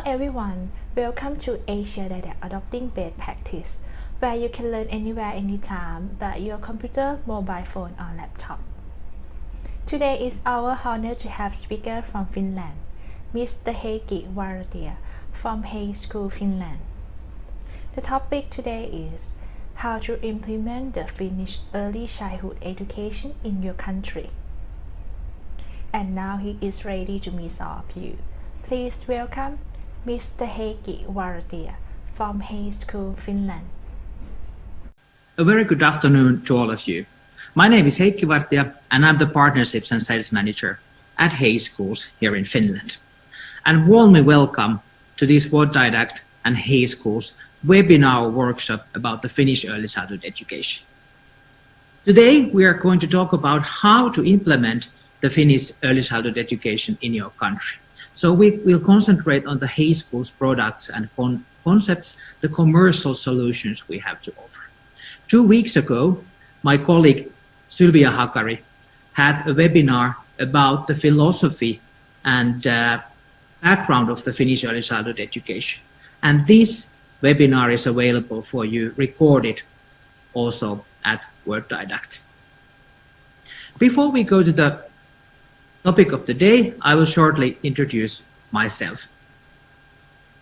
everyone, welcome to Worlddidac Adopting Best Practice, where you can learn anywhere, anytime, by your computer, mobile phone, or laptop. Today is our honor to have speaker from Finland, Mr. Heikki Worlddidac from High School, Finland. The topic today is how to implement the Finnish early childhood education in your country. And now he is ready to meet all of you. Please welcome Mr. Heikki Worlddidac from High School, Finland. A very good afternoon to all of you. My name is Heikki Worlddidac and I'm the Partnerships and Sales Manager at Hay Schools here in Finland. And warmly welcome to this Worlddidac and Hay Schools webinar workshop about the Finnish early childhood education. Today we are going to talk about how to implement the Finnish early childhood education in your country. So we will concentrate on the Hay Schools products and concepts, the commercial solutions we have to offer. 2 weeks ago, my colleague Sylvia Hakari had a webinar about the philosophy and background of the Finnish early childhood education. And this webinar is available for you, recorded also at Worlddidac. Before we go to the topic of the day, I will shortly introduce myself.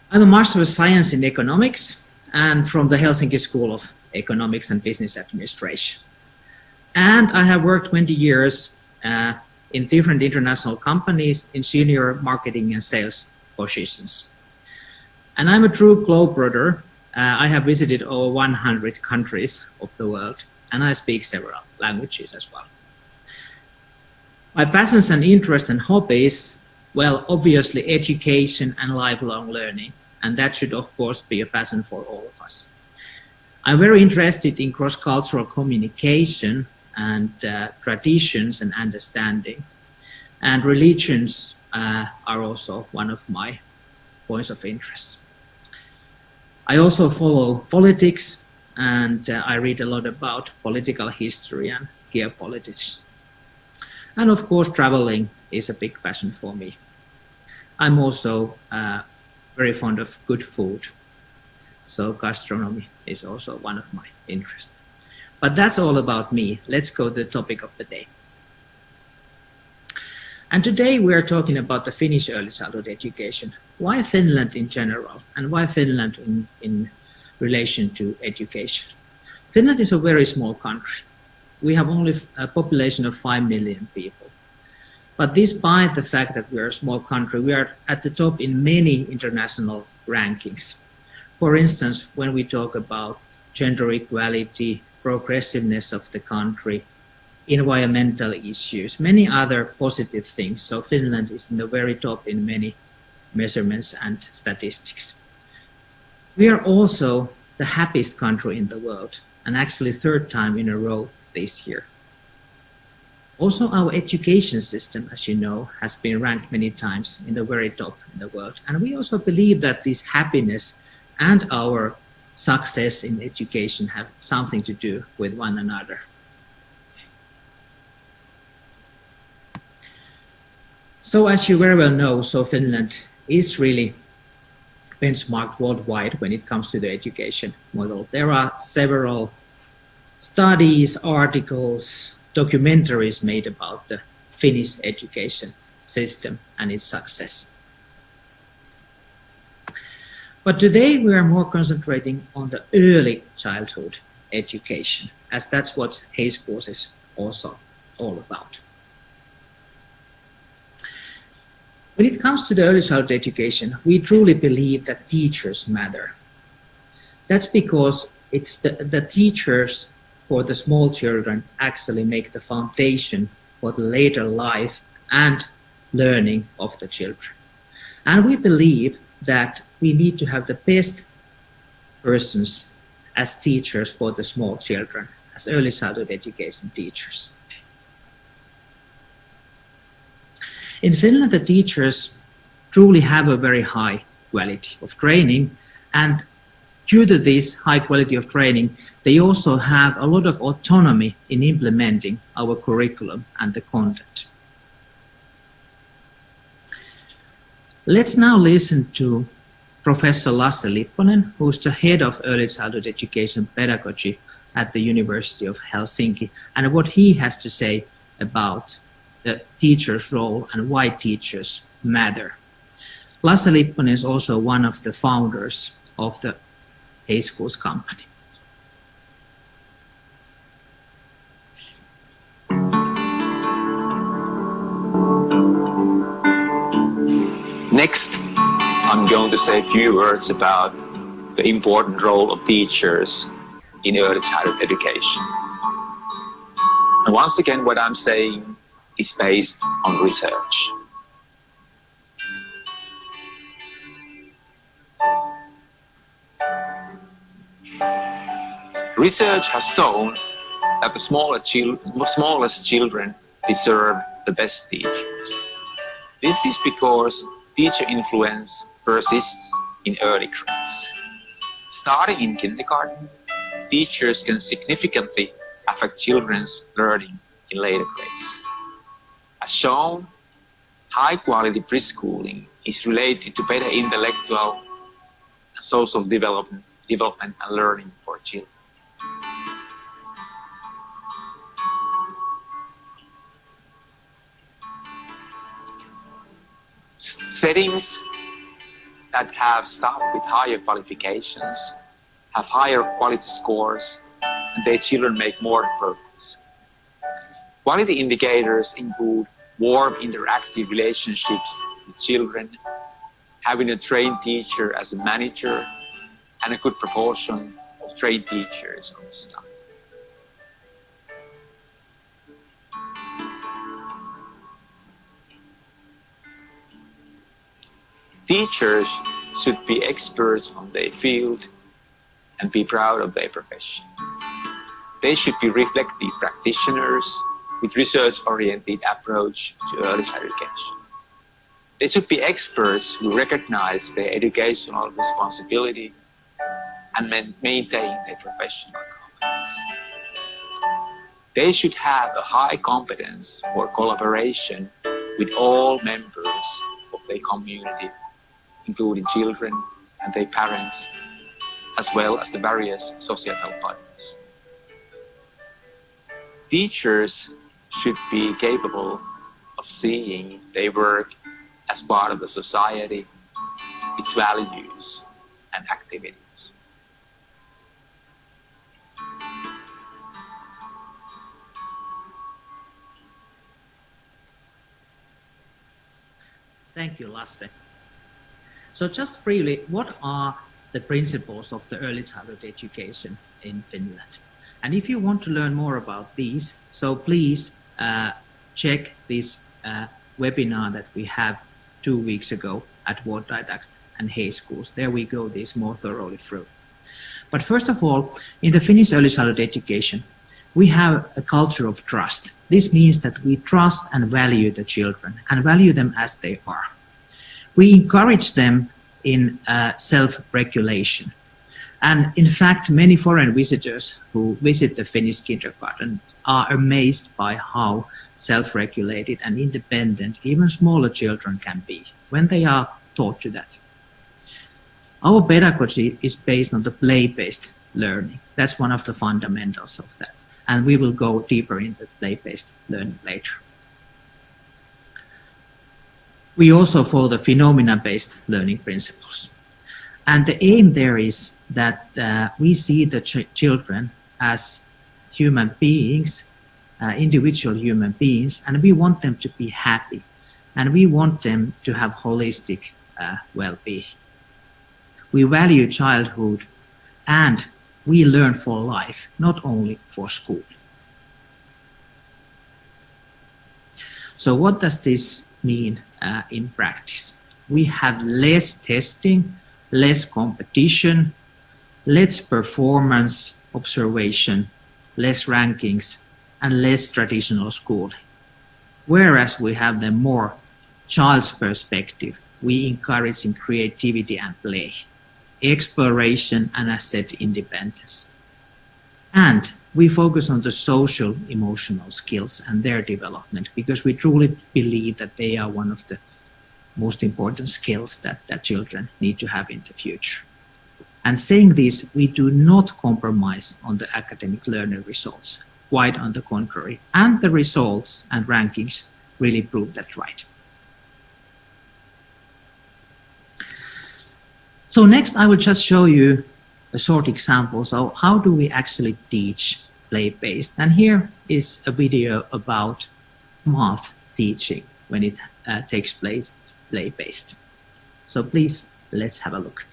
I'm a Master of Science in Economics and from the Helsinki School of Economics and Business Administration. And I have worked 20 years in different international companies in senior marketing and sales positions. And I'm a true globetrotter. I have visited over 100 countries of the world, and I speak several languages as well. My passions and interests and hobbies, well, obviously education and lifelong learning, and that should of course be a passion for all of us. I'm very interested in cross-cultural communication and traditions and understanding, and religions are also one of my points of interest. I also follow politics, and I read a lot about political history and geopolitics. And of course, traveling is a big passion for me. I'm also very fond of good food, so gastronomy is also one of my interests. But that's all about me. Let's go to the topic of the day. And today we are talking about the Finnish early childhood education. Why Finland in general, and why Finland in relation to education? Finland is a very small country. We have only a population of 5 million people. But despite the fact that we are a small country, we are at the top in many international rankings. For instance, when we talk about gender equality, progressiveness of the country, environmental issues, many other positive things. So Finland is in the very top in many measurements and statistics. We are also the happiest country in the world, and actually third time in a row this year. Also, our education system, as you know, has been ranked many times in the very top in the world. And we also believe that this happiness and our success in education have something to do with one another. So as you very well know, so Finland is really benchmarked worldwide when it comes to the education model. There are several studies, articles, documentaries made about the Finnish education system and its success. But today we are more concentrating on the early childhood education, as that's what Hay Schools is also all about. When it comes to the early childhood education, we truly believe that teachers matter. That's because it's the teachers for the small children actually make the foundation for the later life and learning of the children. And we believe that we need to have the best persons as teachers for the small children, as early childhood education teachers. In Finland, the teachers truly have a very high quality of training, and due to this high quality of training, they also have a lot of autonomy in implementing our curriculum and the content. Let's now listen to Professor Lasse Lipponen, who's the head of early childhood education pedagogy at the University of Helsinki, and what he has to say about the teacher's role and why teachers matter. Lasse Lipponen is also one of the founders of the Hey Schools company. Next, I'm going to say a few words about the important role of teachers in early childhood education. And once again, what I'm saying is based on research. Research has shown that the smallest children deserve the best teachers. This is because teacher influence persists in early grades. Starting in kindergarten, teachers can significantly affect children's learning in later grades. As shown, high-quality preschooling is related to better intellectual and social development and learning for children. Settings that have staff with higher qualifications have higher quality scores, and their children make more progress. Quality indicators include warm interactive relationships with children, having a trained teacher as a manager, and a good proportion of trained teachers on staff. Teachers should be experts on their field and be proud of their profession. They should be reflective practitioners with research-oriented approach to early childhood education. They should be experts who recognize their educational responsibility and maintain their professional competence. They should have a high competence for collaboration with all members of their community, including children and their parents, as well as the various societal partners. Teachers should be capable of seeing their work as part of the society, its values and activities. Thank you, Lasse. So just briefly, what are the principles of the early childhood education in Finland? And if you want to learn more about these, so please check this webinar that we have 2 weeks ago at Worlddidac and Hey Schools. There we go this more thoroughly through. But first of all, in the Finnish early childhood education, we have a culture of trust. This means that we trust and value the children and value them as they are. We encourage them in self-regulation. And in fact, many foreign visitors who visit the Finnish kindergarten are amazed by how self-regulated and independent even smaller children can be when they are taught to that. Our pedagogy is based on the play-based learning. That's one of the fundamentals of that. And we will go deeper into play-based learning later. We also follow the phenomena-based learning principles. And the aim there is that we see the children as human beings, individual human beings, and we want them to be happy. And we want them to have holistic well-being. We value childhood and we learn for life, not only for school. So what does this mean in practice? We have less testing, less competition, less performance observation, less rankings, and less traditional schooling. Whereas we have the more child's perspective, we encourage in creativity and play, exploration and asset independence. And we focus on the social emotional skills and their development because we truly believe that they are one of the most important skills that children need to have in the future. And saying this, we do not compromise on the academic learning results, quite on the contrary, and the results and rankings really prove that right. So next I will just show you a short example. So how do we actually teach play-based? And here is a video about math teaching when it takes place play-based. So please, let's have a look.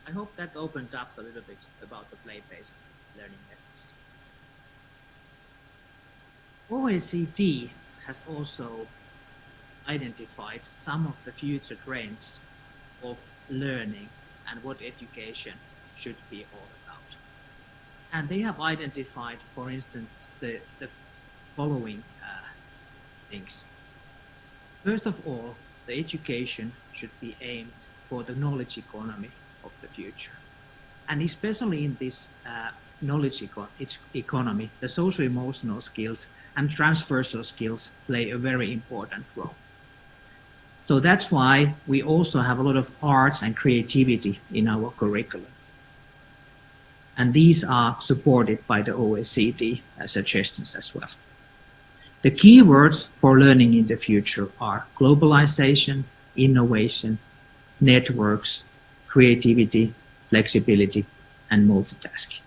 I hope that opened up a little bit about the play-based learning methods. OECD has also identified some of the future trends of learning and what education should be all about. And they have identified, for instance, the following things. First of all, the education should be aimed for the knowledge economy of the future. And especially in this knowledge economy, the socio-emotional skills and transversal skills play a very important role. So that's why we also have a lot of arts and creativity in our curriculum. And these are supported by the OECD suggestions as well. The key words for learning in the future are globalization, innovation, networks, creativity, flexibility, and multitasking.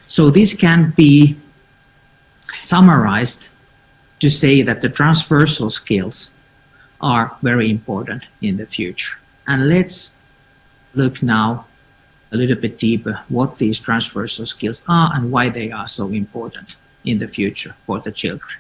So this can be summarized to say that the transversal skills are very important in the future. And let's look now a little bit deeper what these transversal skills are and why they are so important in the future for the children.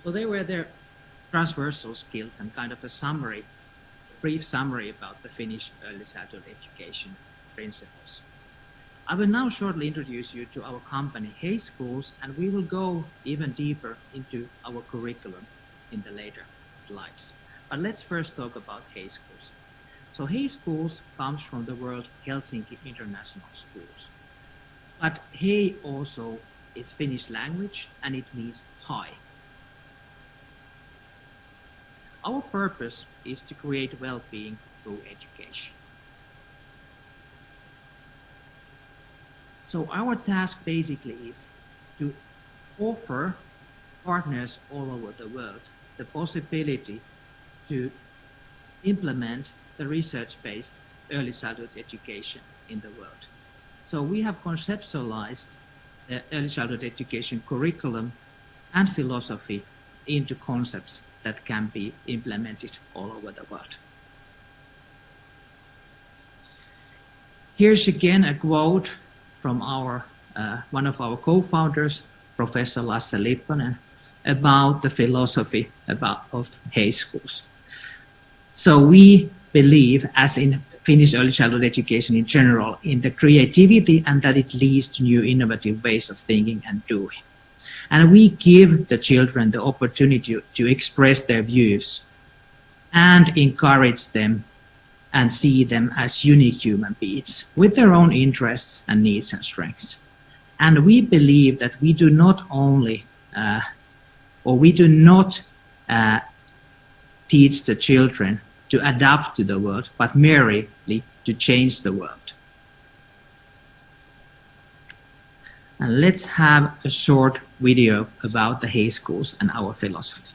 So they were their transversal skills and kind of a summary, brief summary about the Finnish early childhood education principles. I will now shortly introduce you to our company, Hay Schools, and we will go even deeper into our curriculum in the later slides. But let's first talk about Hay Schools. So Hay Schools comes from the word Helsinki International Schools. But Hay also is Finnish language and it means high. Our purpose is to create well-being through education. So our task basically is to offer partners all over the world the possibility to implement the research-based early childhood education in the world. So we have conceptualized the early childhood education curriculum and philosophy into concepts that can be implemented all over the world. Here's again a quote from one of our co-founders, Professor Lasse Lipponen, about the philosophy of Hay Schools. So we believe, as in Finnish early childhood education in general, in the creativity and that it leads to new innovative ways of thinking and doing. And we give the children the opportunity to express their views and encourage them and see them as unique human beings with their own interests and needs and strengths. And we believe that we do not only, teach the children to adapt to the world, but merely to change the world. And let's have a short video about the Hay Schools and our philosophy.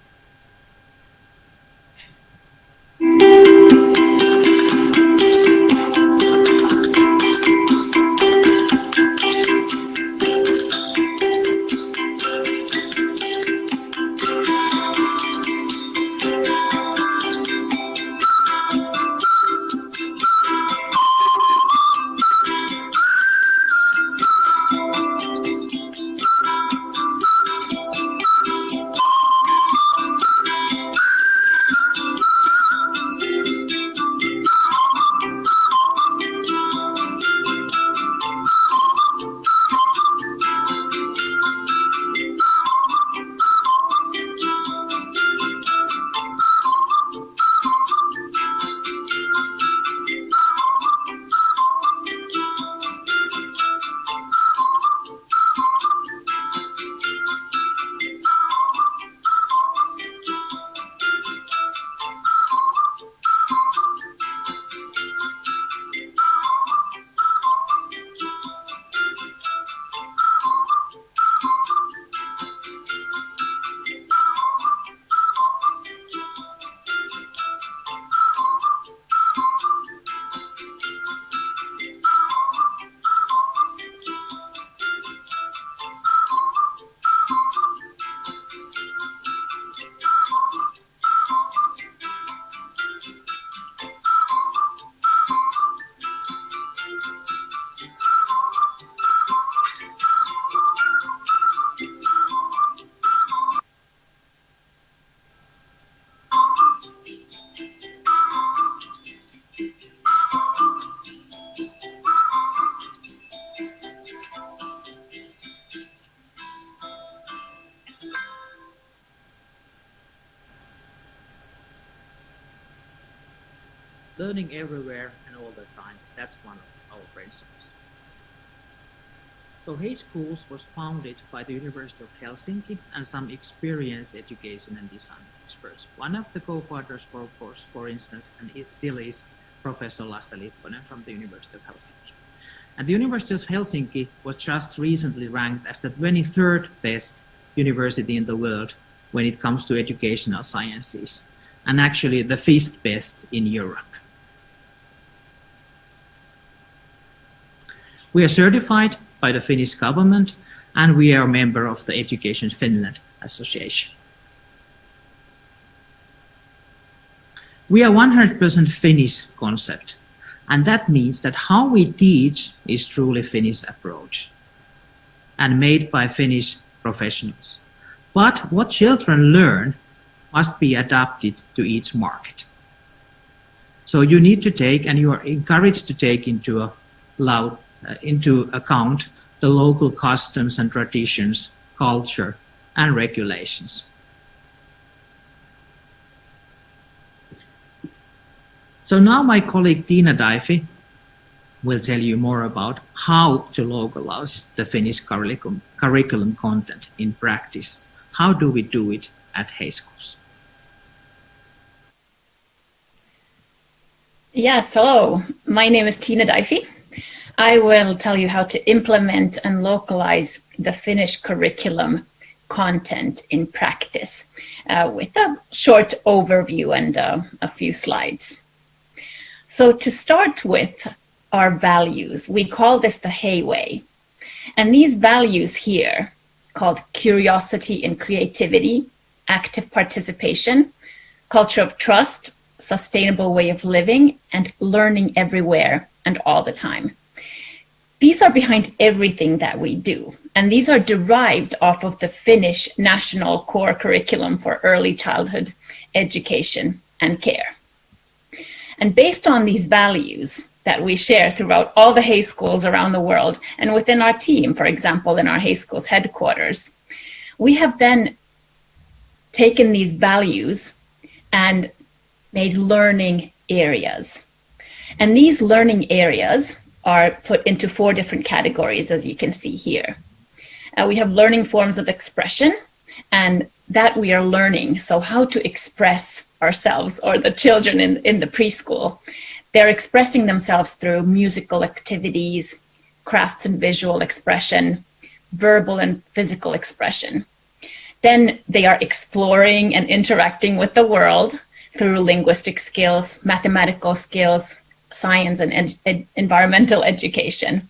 Learning everywhere and all the time, that's one of our principles. So Hay Schools was founded by the University of Helsinki and some experienced education and design experts. One of the co-founders, for instance, and it still is Professor Lasse Lipponen from the University of Helsinki. And the University of Helsinki was just recently ranked as the 23rd best university in the world when it comes to educational sciences, and actually the 5th best in Europe. We are certified by the Finnish government, and we are a member of the Education Finland Association. We are 100% Finnish concept, and that means that how we teach is truly Finnish approach and made by Finnish professionals. But what children learn must be adapted to each market. So you need to take, and you are encouraged to take into account the local customs and traditions, culture, and regulations. So now my colleague Tiina Daifi will tell you more about how to localize the Finnish curriculum content in practice. How do we do it at Hay Schools? Yes, hello. My name is Tiina Daifi. I will tell you how to implement and localize the Finnish curriculum content in practice with a short overview and a few slides. So to start with our values, we call this the Hay Way. And these values here, called curiosity and creativity, active participation, culture of trust, sustainable way of living, and learning everywhere and all the time. These are behind everything that we do. And these are derived off of the Finnish national core curriculum for early childhood education and care. And based on these values that we share throughout all the Hay Schools around the world and within our team, for example, in our Hay Schools headquarters, we have then taken these values and made learning areas. And these learning areas are put into 4 different categories, as you can see here. We have learning forms of expression, and that we are learning. So how to express ourselves, or the children in the preschool. They're expressing themselves through musical activities, crafts and visual expression, verbal and physical expression. Then they are exploring and interacting with the world through linguistic skills, mathematical skills, science and environmental education.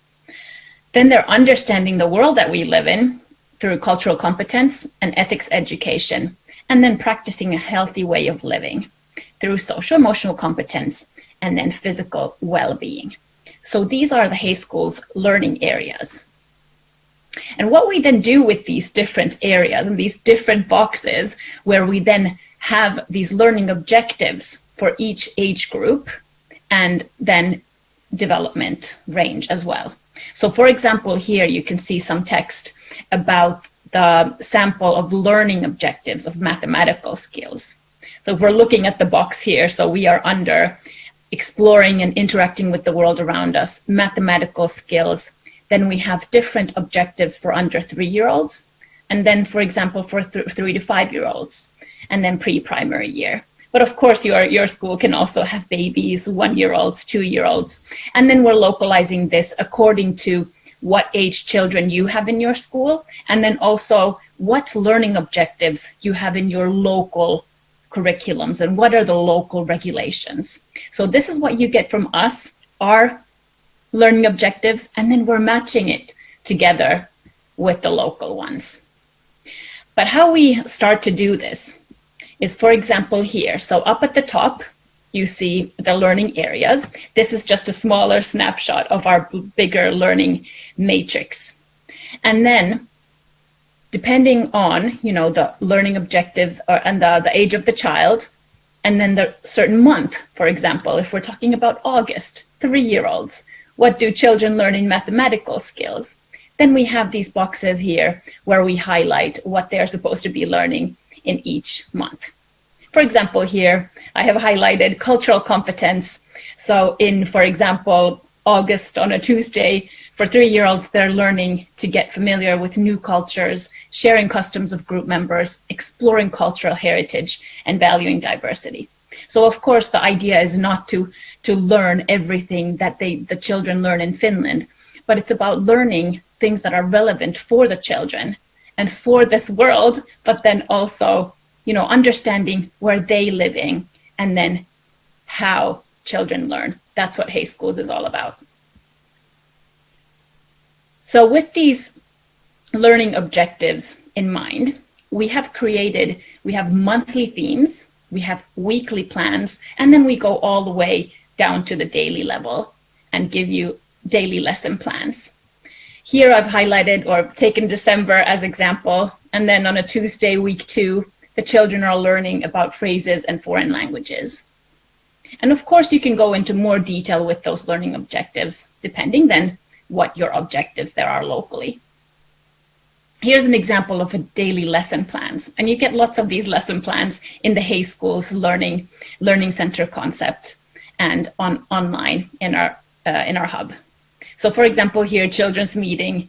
Then they're understanding the world that we live in through cultural competence and ethics education, and then practicing a healthy way of living through social emotional competence and then physical well-being. So these are the Hay Schools learning areas. And what we then do with these different areas and these different boxes, where we then have these learning objectives for each age group and then development range as well. So for example, here you can see some text about the sample of learning objectives of mathematical skills. So if we're looking at the box here, so we are under exploring and interacting with the world around us, mathematical skills. Then we have different objectives for under 3-year-olds. And then, for example, for 3 to 5-year-olds, and then pre-primary year. But of course, your school can also have babies, 1-year-olds, 2-year-olds. And then we're localizing this according to what age children you have in your school, and then also what learning objectives you have in your local curriculums and what are the local regulations. So this is what you get from us, our learning objectives, and then we're matching it together with the local ones. But how we start to do this is, for example, here. So up at the top, you see the learning areas. This is just a smaller snapshot of our bigger learning matrix. And then, depending on, the learning objectives and the age of the child, and then the certain month, for example, if we're talking about August, 3-year-olds, what do children learn in mathematical skills? Then we have these boxes here where we highlight what they're supposed to be learning in each month. For example, here, I have highlighted cultural competence. So in, for example, August on a Tuesday, for 3-year-olds, they're learning to get familiar with new cultures, sharing customs of group members, exploring cultural heritage, and valuing diversity. So of course, the idea is not to learn everything that the children learn in Finland, but it's about learning things that are relevant for the children and for this world, but then also understanding where they living and then how children learn. That's what Hay Schools is all about. So with these learning objectives in mind, we have monthly themes, we have weekly plans, and then we go all the way down to the daily level and give you daily lesson plans. Here I've highlighted or taken December as example And then on a Tuesday, week 2, the children are learning about phrases and foreign languages. And of course, you can go into more detail with those learning objectives, depending then what your objectives there are locally. Here's an example of a daily lesson plans. And you get lots of these lesson plans in the Hay Schools Learning Center concept and online in our hub. So for example, here, children's meeting,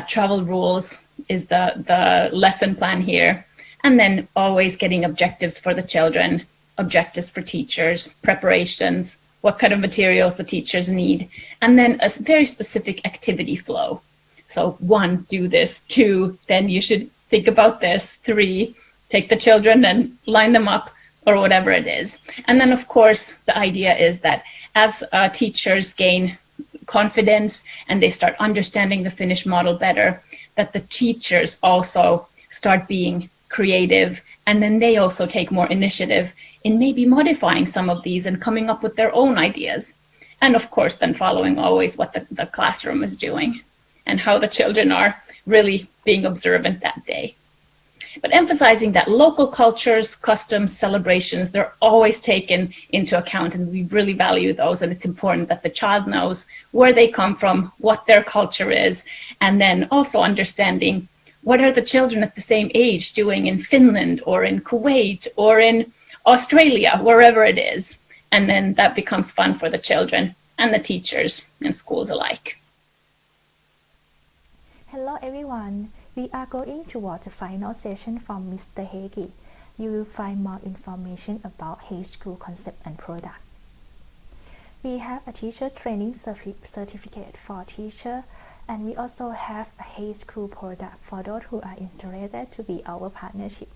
travel rules is the lesson plan here. And then always getting objectives for the children, objectives for teachers, preparations, what kind of materials the teachers need, and then a very specific activity flow. So 1, do this, 2, then you should think about this, 3, take the children and line them up, or whatever it is. And then of course, the idea is that as teachers gain confidence and they start understanding the Finnish model better, that the teachers also start being creative, and then they also take more initiative in maybe modifying some of these and coming up with their own ideas. And of course, then following always what the classroom is doing and how the children are really being observant that day. But emphasizing that local cultures, customs, celebrations, they're always taken into account, and we really value those. And it's important that the child knows where they come from, what their culture is, and then also understanding what are the children at the same age doing in Finland or in Kuwait or in Australia, wherever it is. And then that becomes fun for the children and the teachers and schools alike. Hello everyone, we are going towards the final session from Mr. Heikki. You will find more information about Hay School concept and product. We have a teacher training certificate for teacher, and we also have a Hay School product for those who are interested to be our partnership.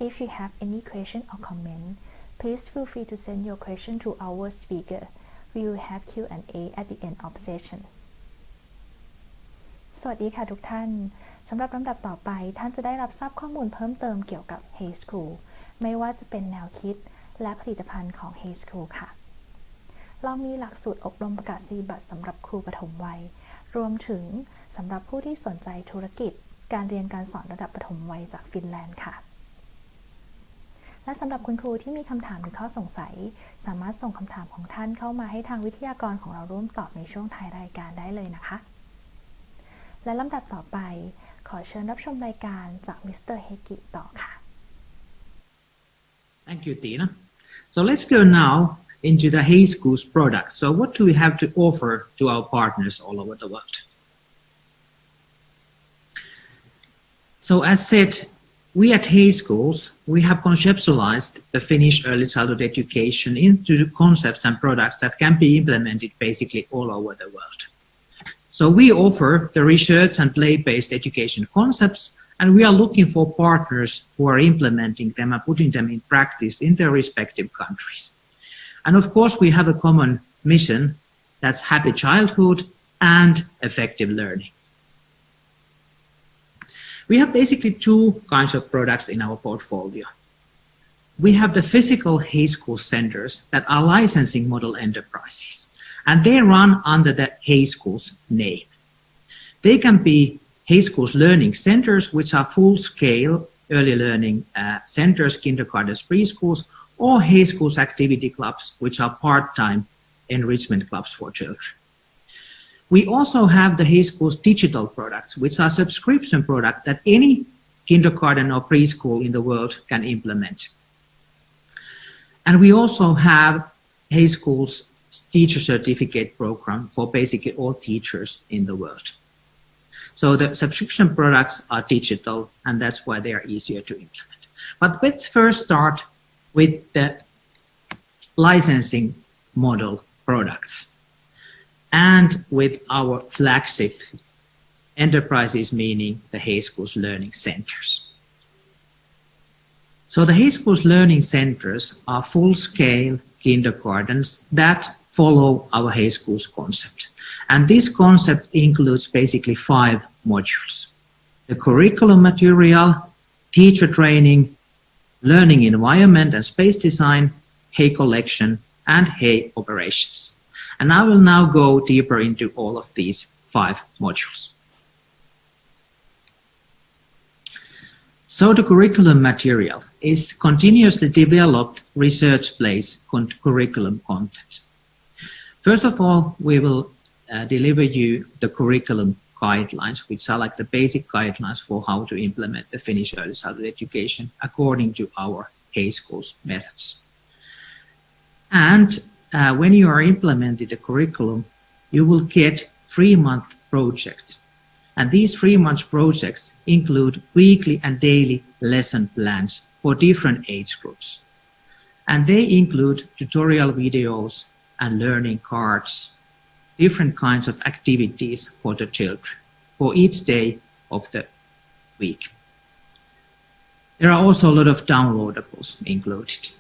If you have any question or comment, please feel free to send your question to our speaker. We will have Q&A at the end of session. สวัสดีค่ะทุกท่านสำหรับลำดับต่อไปท่านจะได้รับทราบข้อมูลเพิ่มเติมเกี่ยวกับ Hay School ไม่ว่าจะเป็นแนวคิดและผลิตภัณฑ์ของ Hay School ค่ะเรามีหลักสูตรอบรมประกาศนียบัตรสำหรับครูปฐมวัยรวมถึงสำหรับผู้ที่สนใจธุรกิจการเรียนการสอนระดับปฐมวัยจากฟินแลนด์ค่ะและสำหรับคุณครูที่มีคำถามหรือข้อสงสัยสามารถส่งคำถามของท่านเข้ามาให้ทางวิทยากรของเราร่วมตอบในช่วงท้ายรายการได้เลยนะคะและลำดับต่อไปขอเชิญรับชมรายการจากมิสเตอร์เฮกิต่อค่ะ Thank you, Tina. So let's go now into the Hay Schools products. So what do we have to offer to our partners all over the world? So as said, we at Hay Schools, we have conceptualized the Finnish early childhood education into concepts and products that can be implemented basically all over the world. So we offer the research and play-based education concepts, and we are looking for partners who are implementing them and putting them in practice in their respective countries. And of course, we have a common mission, that's happy childhood and effective learning. We have basically 2 kinds of products in our portfolio. We have the physical Hay School centers that are licensing model enterprises, and they run under the Hay Schools name. They can be Hay Schools learning centers, which are full-scale early learning centers, kindergartens, preschools, or Hay Schools activity clubs, which are part-time enrichment clubs for children. We also have the Hay Schools digital products, which are subscription products that any kindergarten or preschool in the world can implement. And we also have Hay Schools teacher certificate program for basically all teachers in the world. So the subscription products are digital, and that's why they are easier to implement. But let's first start with the licensing model products and with our flagship enterprises, meaning the Hay Schools Learning Centers. So the Hay Schools Learning Centers are full-scale kindergartens that follow our Hay Schools concept. And this concept includes basically 5 modules: the curriculum material, teacher training, learning environment and space design, hay collection, and hay operations. And I will now go deeper into all of these 5 modules. So the curriculum material is continuously developed research-based curriculum content. First of all, we will deliver you the curriculum guidelines, which are like the basic guidelines for how to implement the Finnish early childhood education according to our Hay Schools methods. And when you are implementing the curriculum, you will get 3-month projects. And these 3-month projects include weekly and daily lesson plans for different age groups. And they include tutorial videos and learning cards, different kinds of activities for the children for each day of the week. There are also a lot of downloadables included.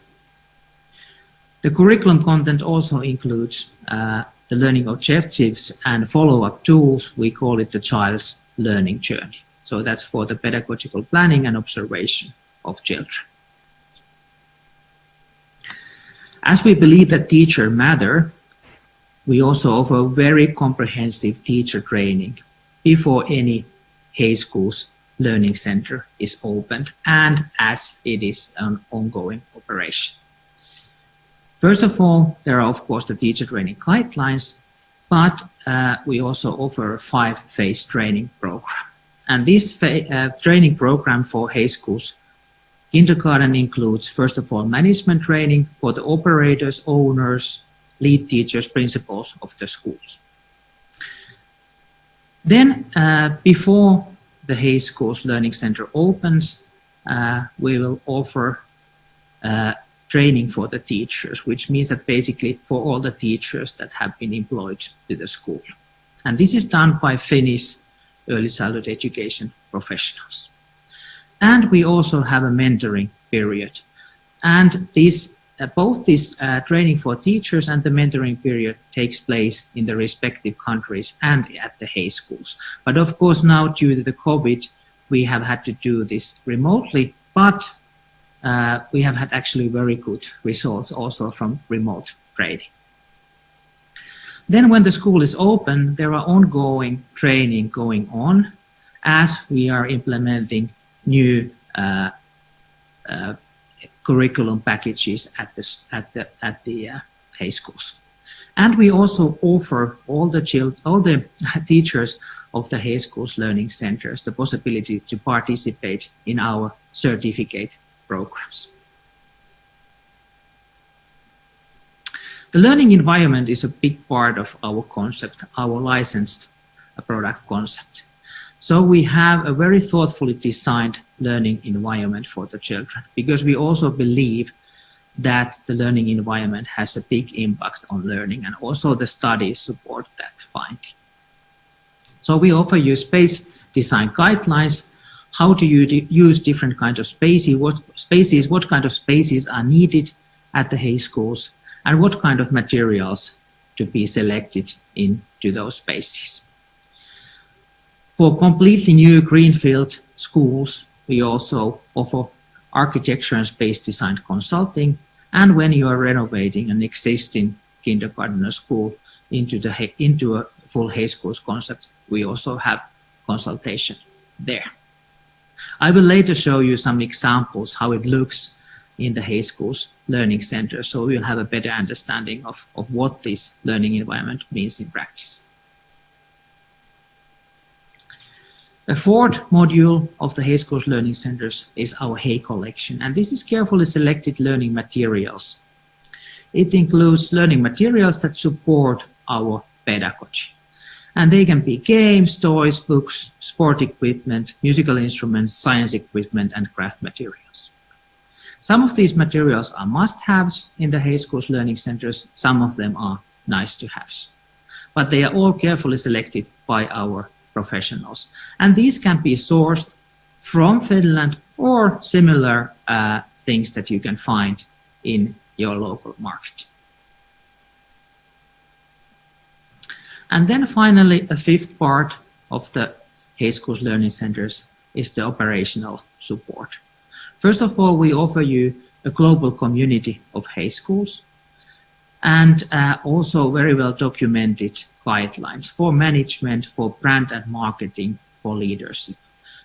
The curriculum content also includes the learning objectives and follow-up tools. We call it the child's learning journey. So that's for the pedagogical planning and observation of children. As we believe that teachers matter, we also offer very comprehensive teacher training before any Hay Schools Learning Center is opened and as it is an ongoing operation. First of all, there are of course the teacher training guidelines, but we also offer a 5-phase training program. And this training program for Hay Schools Kindergarten includes, first of all, management training for the operators, owners, lead teachers, principals of the schools. Then, before the Hay Schools Learning Center opens, we will offer training for the teachers, which means that basically for all the teachers that have been employed to the school. And this is done by Finnish early childhood education professionals. And we also have a mentoring period. And both this training for teachers and the mentoring period takes place in the respective countries and at the Hay Schools. But of course now due to the COVID, we have had to do this remotely, but we have had actually very good results also from remote training. Then when the school is open, there are ongoing training going on as we are implementing new curriculum packages at the Hay Schools. And we also offer all the teachers of the Hay Schools Learning Centers the possibility to participate in our certificate programs. The learning environment is a big part of our concept, our licensed product concept. So we have a very thoughtfully designed learning environment for the children, because we also believe that the learning environment has a big impact on learning, and also the studies support that finding. So we offer you space design guidelines, how to use different kinds of spaces, what kind of spaces are needed at the Hay Schools, and what kind of materials to be selected into those spaces. For completely new greenfield schools, we also offer architecture and space design consulting. And when you are renovating an existing kindergarten or school into a full Hay Schools concept, we also have consultation there. I will later show you some examples how it looks in the Hay Schools Learning Center, so you'll have a better understanding of what this learning environment means in practice. A fourth module of the Hay Schools Learning Centers is our Hay Collection, and this is carefully selected learning materials. It includes learning materials that support our pedagogy. And they can be games, toys, books, sport equipment, musical instruments, science equipment, and craft materials. Some of these materials are must-haves in the Hay Schools Learning Centers, some of them are nice-to-haves. But they are all carefully selected by our professionals. And these can be sourced from Finland or similar things that you can find in your local market. And then finally, a fifth part of the Hay Schools Learning Centers is the operational support. First of all, we offer you a global community of Hay Schools and also very well documented guidelines for management, for brand and marketing, for leadership.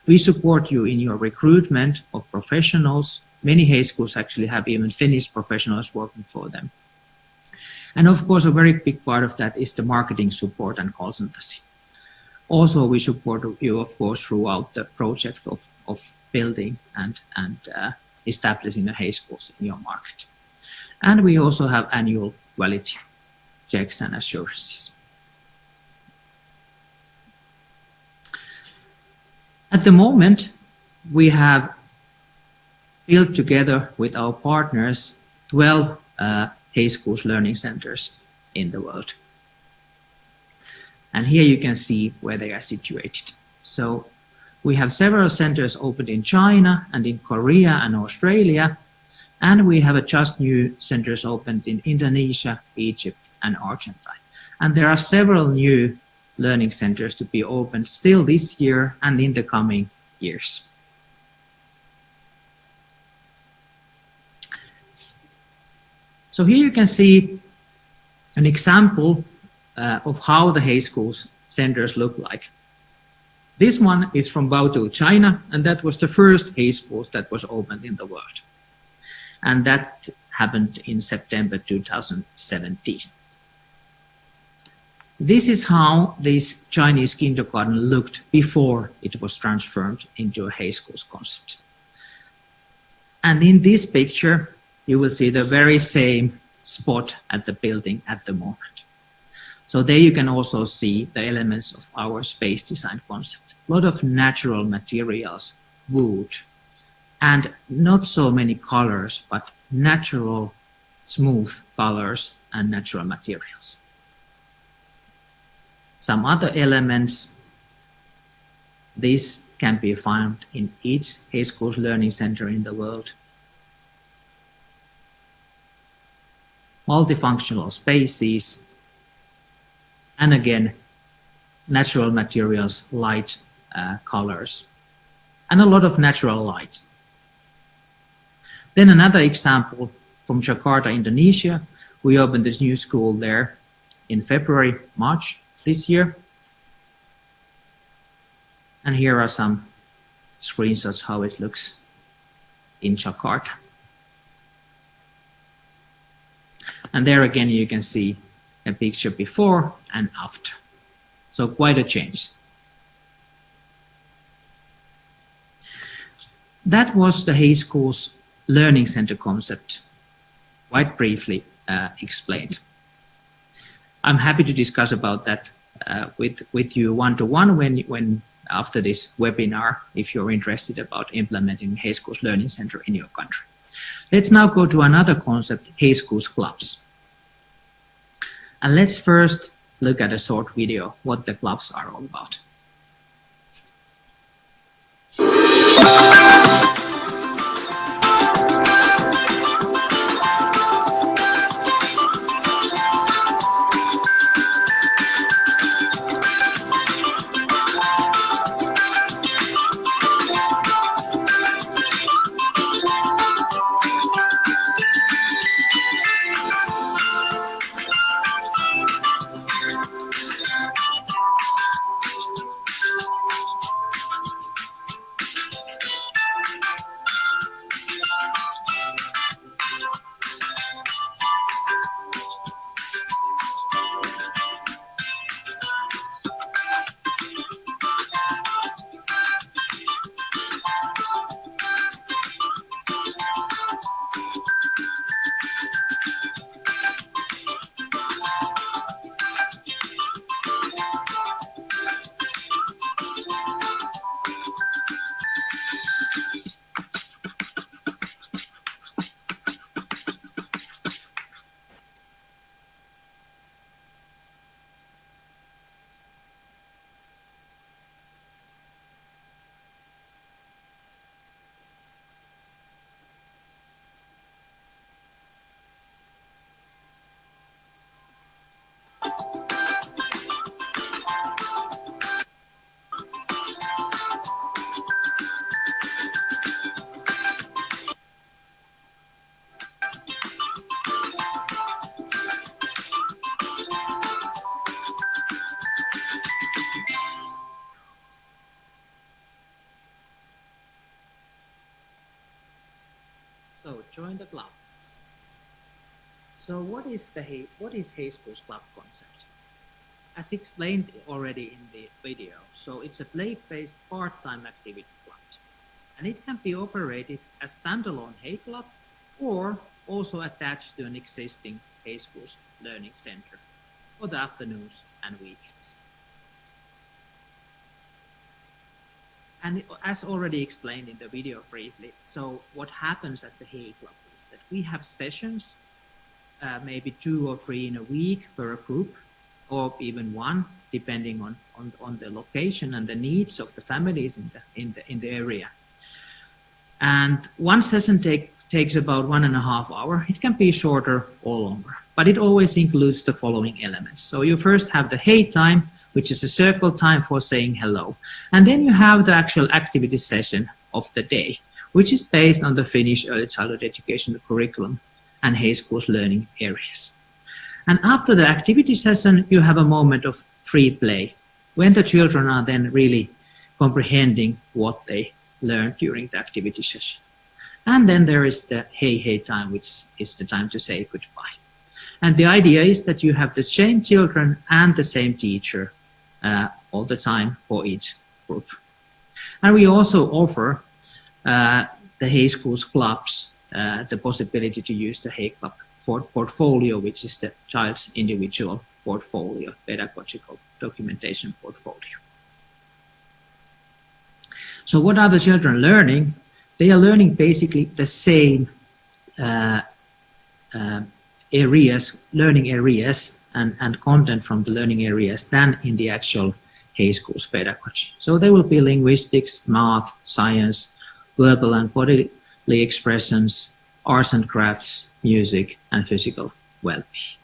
We support you in your recruitment of professionals. Many Hay schools actually have even Finnish professionals working for them. And of course, a very big part of that is the marketing support and consultancy. Also, we support you, of course, throughout the project of building and establishing the Hay schools in your market. And we also have annual quality checks and assurances. At the moment, we have built together with our partners 12 Hay schools learning centers in the world. And here you can see where they are situated. So we have several centers opened in China and in Korea and Australia. And we have just new centers opened in Indonesia, Egypt, and Argentina. And there are several new learning centers to be opened still this year and in the coming years. So here you can see an example of how the Hay schools centers look like. This one is from Baotou, China, and that was the first Hay schools that was opened in the world. And that happened in September 2017. This is how this Chinese kindergarten looked before it was transformed into a Hay schools concept. And in this picture, you will see the very same spot at the building at the moment. So there you can also see the elements of our space design concept. A lot of natural materials, wood, and not so many colors, but natural, smooth colors and natural materials. Some other elements, this can be found in each Hay schools learning center in the world. Multifunctional spaces, and again, natural materials, light colors, and a lot of natural light. Then another example from Jakarta, Indonesia. We opened this new school there in February, March this year. And here are some screenshots how it looks in Jakarta. And there again, you can see a picture before and after. So quite a change. That was the Hay schools learning center concept, quite briefly explained. I'm happy to discuss about that with you one-to-one when after this webinar, if you're interested about implementing Hay schools learning center in your country. Let's now go to another concept, Hay schools clubs. And let's first look at a short video, what the clubs are all about. join the club. So what is Hay Schools Club concept? As explained already in the video, so it's a play-based part-time activity club. And it can be operated as standalone Hay Club or also attached to an existing Hay Schools Learning Center for the afternoons and weekends. And as already explained in the video briefly, so what happens at the Hay Club is that we have sessions, maybe 2 or 3 in a week per group, or even 1, depending on the location and the needs of the families in the area. And one session takes about 1.5 hours. It can be shorter or longer, but it always includes the following elements. So you first have the Hay time, which is a circle time for saying hello. And then you have the actual activity session of the day, which is based on the Finnish early childhood education curriculum and Hay Schools learning areas. And after the activity session, you have a moment of free play when the children are then really comprehending what they learned during the activity session. And then there is the Hay time, which is the time to say goodbye. And the idea is that you have the same children and the same teacher all the time for each group. And we also offer the Hay Schools clubs the possibility to use the Hay Club for portfolio, which is the child's individual portfolio, pedagogical documentation portfolio. So what are the children learning? They are learning basically the same learning areas and content from the learning areas than in the actual Hay Schools pedagogy. So they will be linguistics, math, science, verbal and bodily expressions, arts and crafts, music, and physical well-being.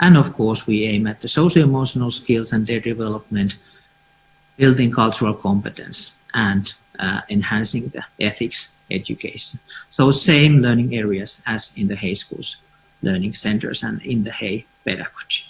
And of course, we aim at the socio-emotional skills and their development, building cultural competence, and enhancing the ethics education. So same learning areas as in the Hay Schools learning centers and in the Hay pedagogy.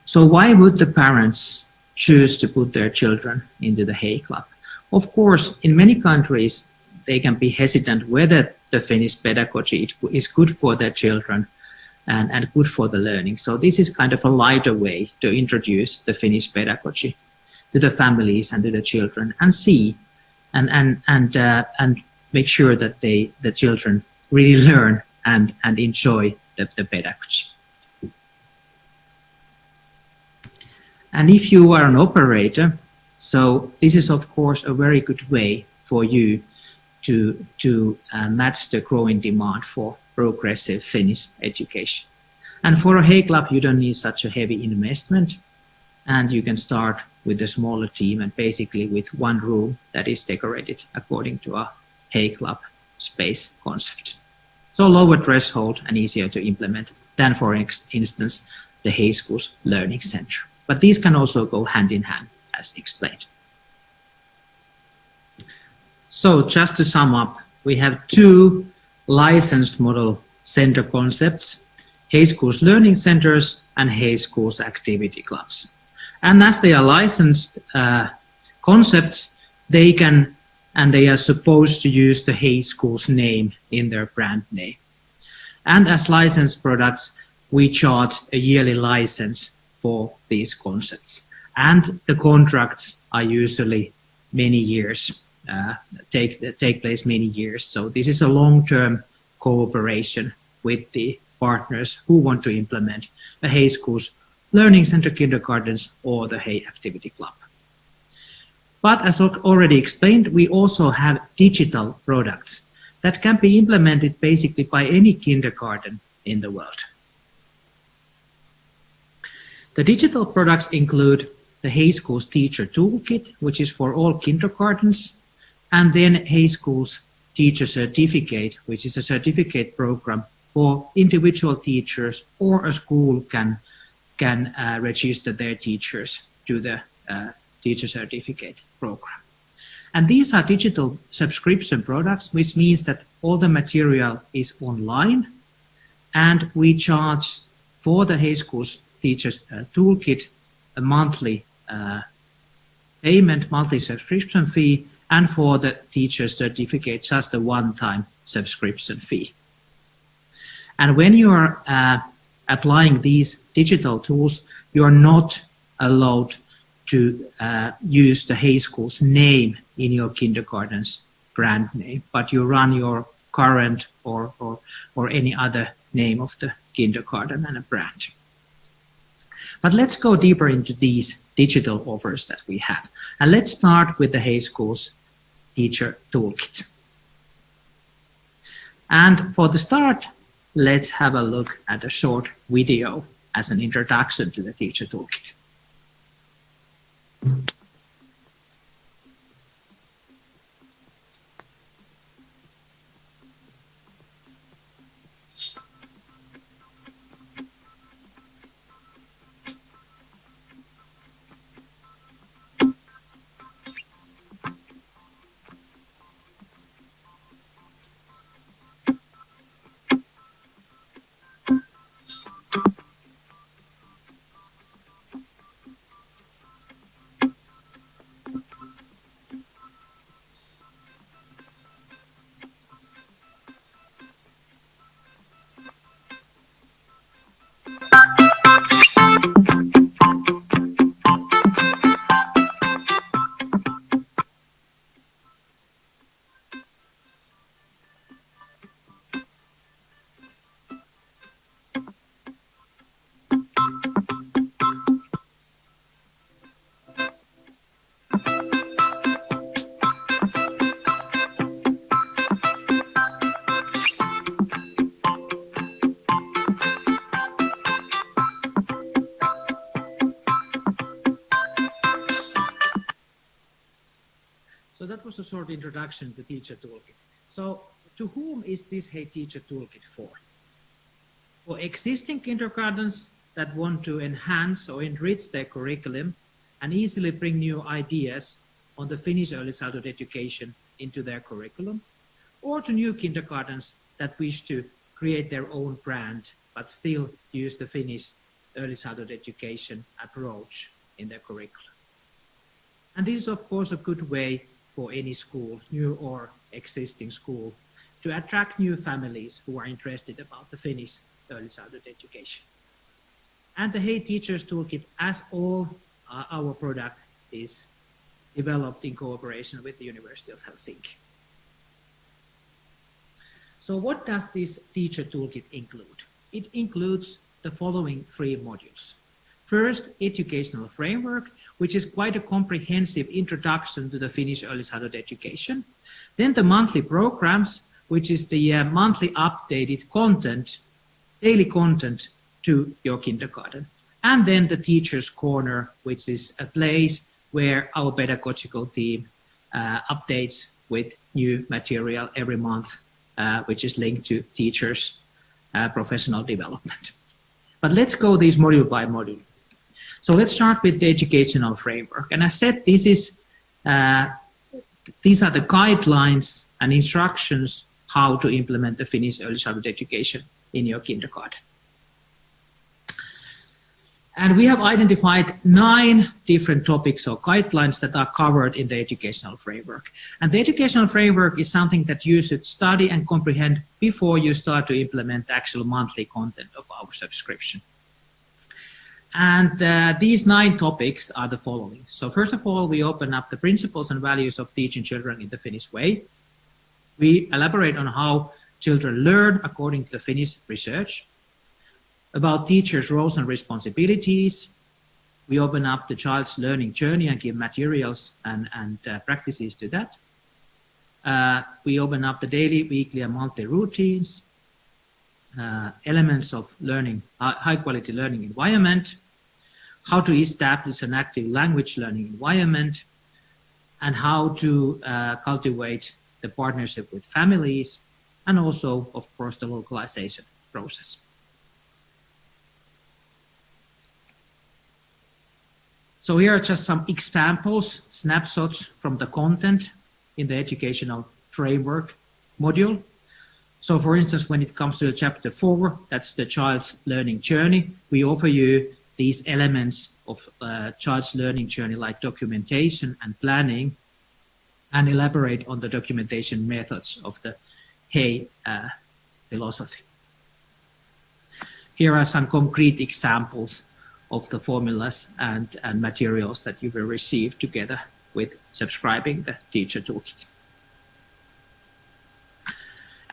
So why would the parents choose to put their children into the Hay Club? Of course, in many countries, they can be hesitant whether the Finnish pedagogy is good for their children and good for the learning. So this is kind of a lighter way to introduce the Finnish pedagogy to the families and to the children and see and make sure that the children really learn and enjoy the pedagogy. And if you are an operator, so this is of course a very good way for you to match the growing demand for progressive Finnish education. And for a Hay Club, you don't need such a heavy investment, and you can start with a smaller team and basically with one room that is decorated according to a Hay Club space concept. So lower threshold and easier to implement than, for instance, the Hay Schools Learning Center. But these can also go hand in hand, as explained. So just to sum up, we have 2 licensed model center concepts, Hay Schools Learning Centers and Hay Schools Activity Clubs. And as they are licensed concepts, they can and they are supposed to use the Hay Schools name in their brand name. And as licensed products, we charge a yearly license for these concepts. And the contracts are usually many years, take place many years. So this is a long-term cooperation with the partners who want to implement the Hay Schools Learning Center kindergartens or the Hay Activity Club. But as already explained, we also have digital products that can be implemented basically by any kindergarten in the world. The digital products include the Hay Schools Teacher Toolkit, which is for all kindergartens, and then Hay Schools Teacher Certificate, which is a certificate program for individual teachers, or a school can register their teachers to the Teacher Certificate program. And these are digital subscription products, which means that all the material is online, and we charge for the Hay Schools Teachers Toolkit a monthly payment monthly subscription fee, and for the teacher's certificate, just a one-time subscription fee. And when you are applying these digital tools, you are not allowed to use the Hay School's name in your kindergarten's brand name, but you run your current or any other name of the kindergarten and a brand. But let's go deeper into these digital offers that we have. And let's start with the Hay School's Teacher Toolkit. And for the start, let's have a look at a short video as an introduction to the Teacher Toolkit. So that was a short introduction to Teacher Toolkit. So to whom is this Hey Teacher Toolkit for? For existing kindergartens that want to enhance or enrich their curriculum and easily bring new ideas on the Finnish early childhood education into their curriculum, or to new kindergartens that wish to create their own brand but still use the Finnish early childhood education approach in their curriculum. And this is of course a good way for any school, new or existing school, to attract new families who are interested about the Finnish early childhood education. And the Hey Teachers Toolkit, as all our product, is developed in cooperation with the University of Helsinki. So what does this Teacher Toolkit include? It includes the following 3 modules. First, educational framework, which is quite a comprehensive introduction to the Finnish early childhood education. Then the monthly programs, which is the monthly updated content, daily content to your kindergarten. And then the Teacher's Corner, which is a place where our pedagogical team updates with new material every month, which is linked to teachers' professional development. But let's go these module by module. So let's start with the educational framework. And I said these are the guidelines and instructions how to implement the Finnish early childhood education in your kindergarten. And we have identified 9 different topics or guidelines that are covered in the educational framework. And the educational framework is something that you should study and comprehend before you start to implement the actual monthly content of our subscription. And these 9 topics are the following. So first of all, we open up the principles and values of teaching children in the Finnish way. We elaborate on how children learn according to the Finnish research, about teachers' roles and responsibilities. We open up the child's learning journey and give materials and practices to that. We open up the daily, weekly, and monthly routines, elements of learning, high-quality learning environment, how to establish an active language learning environment, and how to cultivate the partnership with families, and also, of course, the localization process. So here are just some examples, snapshots from the content in the educational framework module. So for instance, when it comes to chapter 4, that's the child's learning journey, we offer you these elements of child's learning journey like documentation and planning, and elaborate on the documentation methods of the Hay philosophy. Here are some concrete examples of the formulas and materials that you will receive together with subscribing the Teacher Toolkit.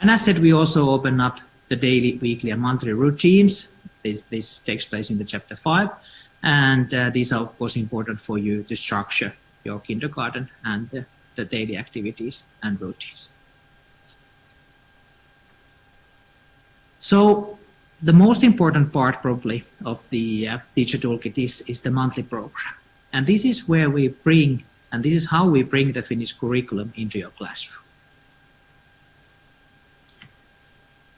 And as said, we also open up the daily, weekly, and monthly routines. This takes place in the chapter 5, and these are of course important for you to structure your kindergarten and the daily activities and routines. So the most important part probably of the Teacher Toolkit is the monthly program. And this is where we bring, and this is how we bring the Finnish curriculum into your classroom.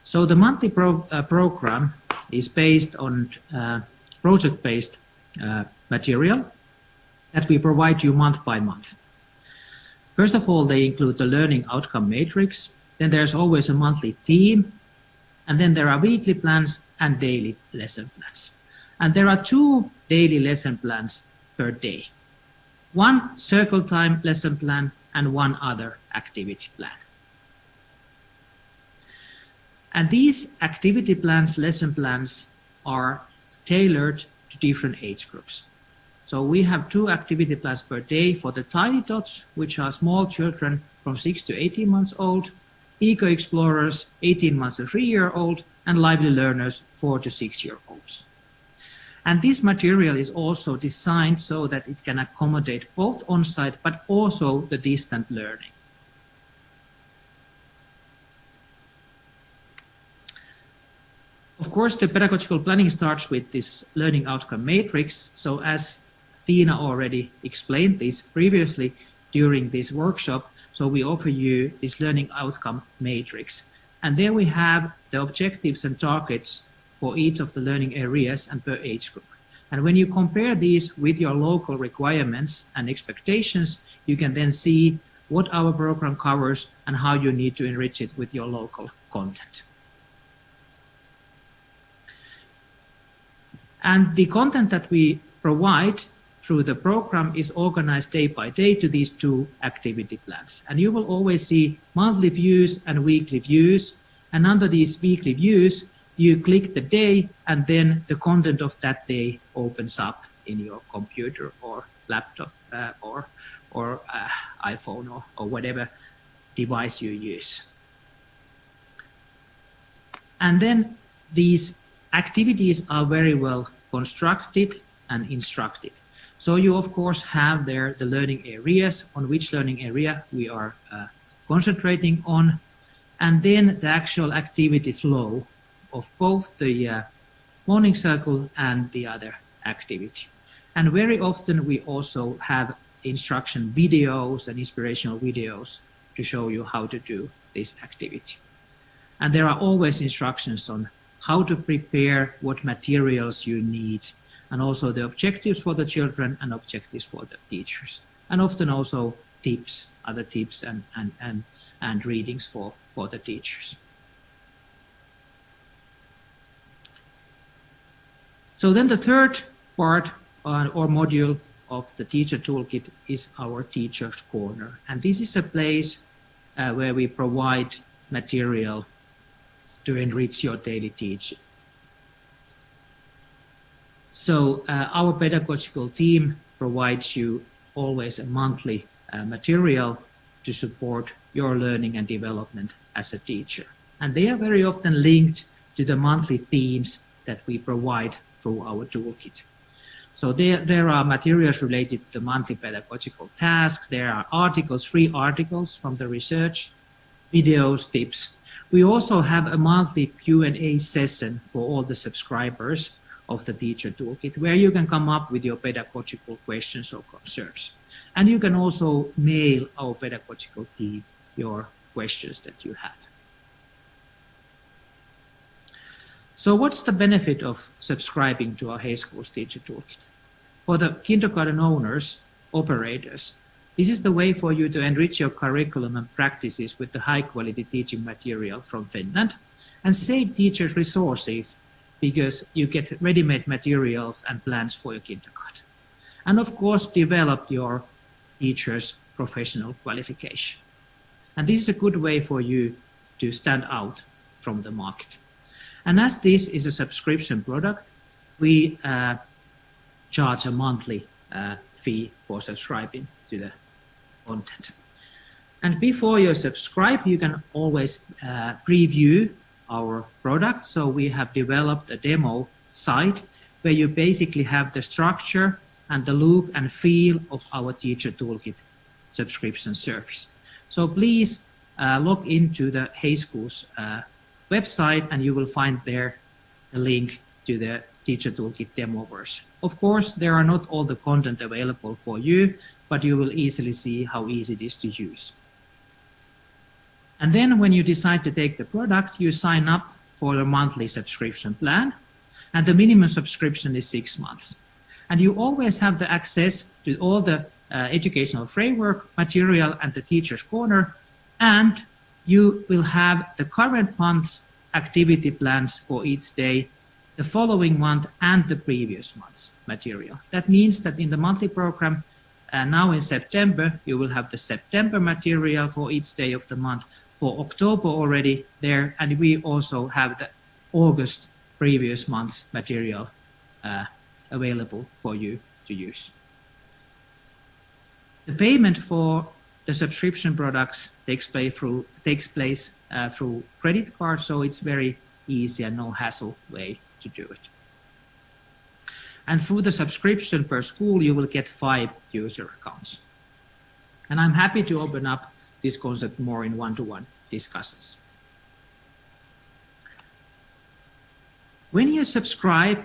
So the monthly program is based on project-based material that we provide you month by month. First of all, they include the learning outcome matrix. Then there's always a monthly theme. And then there are weekly plans and daily lesson plans. And there are 2 daily lesson plans per day. 1 circle time lesson plan and 1 other activity plan. And these activity plans, lesson plans, are tailored to different age groups. So we have 2 activity plans per day for the tiny tots, which are small children from 6 to 18 months old, eco explorers 18 months to 3-year-old, and lively learners 4 to 6-year-olds. And this material is also designed so that it can accommodate both on-site but also the distant learning. Of course, the pedagogical planning starts with this learning outcome matrix. So as Tiina already explained this previously during this workshop, so we offer you this learning outcome matrix. And there we have the objectives and targets for each of the learning areas and per age group. And when you compare these with your local requirements and expectations, you can then see what our program covers and how you need to enrich it with your local content. And the content that we provide through the program is organized day by day to these 2 activity plans. And you will always see monthly views and weekly views. And under these weekly views, you click the day, and then the content of that day opens up in your computer or laptop or iPhone or whatever device you use. And then these activities are very well constructed and instructed. So you of course have there the learning areas, on which learning area we are concentrating on, and then the actual activity flow of both the morning circle and the other activity. And very often we also have instruction videos and inspirational videos to show you how to do this activity. And there are always instructions on how to prepare, what materials you need, and also the objectives for the children and objectives for the teachers. And often also tips, other tips and readings for the teachers. So then the third part or module of the Teacher Toolkit is our Teacher's Corner. And this is a place where we provide material to enrich your daily teaching. So our pedagogical team provides you always a monthly material to support your learning and development as a teacher. And they are very often linked to the monthly themes that we provide through our toolkit. So there are materials related to the monthly pedagogical tasks. There are articles, free articles from the research, videos, tips. We also have a monthly Q&A session for all the subscribers of the Teacher Toolkit, where you can come up with your pedagogical questions or concerns. And you can also mail our pedagogical team your questions that you have. So what's the benefit of subscribing to our Hay Schools Teacher Toolkit? For the kindergarten owners, operators, this is the way for you to enrich your curriculum and practices with the high quality teaching material from Finland and save teachers resources because you get ready-made materials and plans for your kindergarten. And of course, develop your teacher's professional qualification. And this is a good way for you to stand out from the market. And as this is a subscription product, we charge a monthly fee for subscribing to the content. And before you subscribe, you can always preview our product. So we have developed a demo site where you basically have the structure and the look and feel of our Teacher Toolkit subscription service. So please log into the Hay Schools website and you will find there a link to the Teacher Toolkit demo version. Of course, there are not all the content available for you, but you will easily see how easy it is to use. And then when you decide to take the product, you sign up for a monthly subscription plan, and the minimum subscription is 6 months. And you always have the access to all the educational framework material and the Teacher's Corner, and you will have the current month's activity plans for each day, the following month and the previous month's material. That means that in the monthly program, now in September, you will have the September material for each day of the month, for October already there, and we also have the August previous month's material available for you to use. The payment for the subscription products takes place through credit card, so it's very easy and no hassle way to do it. And through the subscription per school, you will get 5 user accounts. And I'm happy to open up this concept more in one-to-one discussions. When you subscribe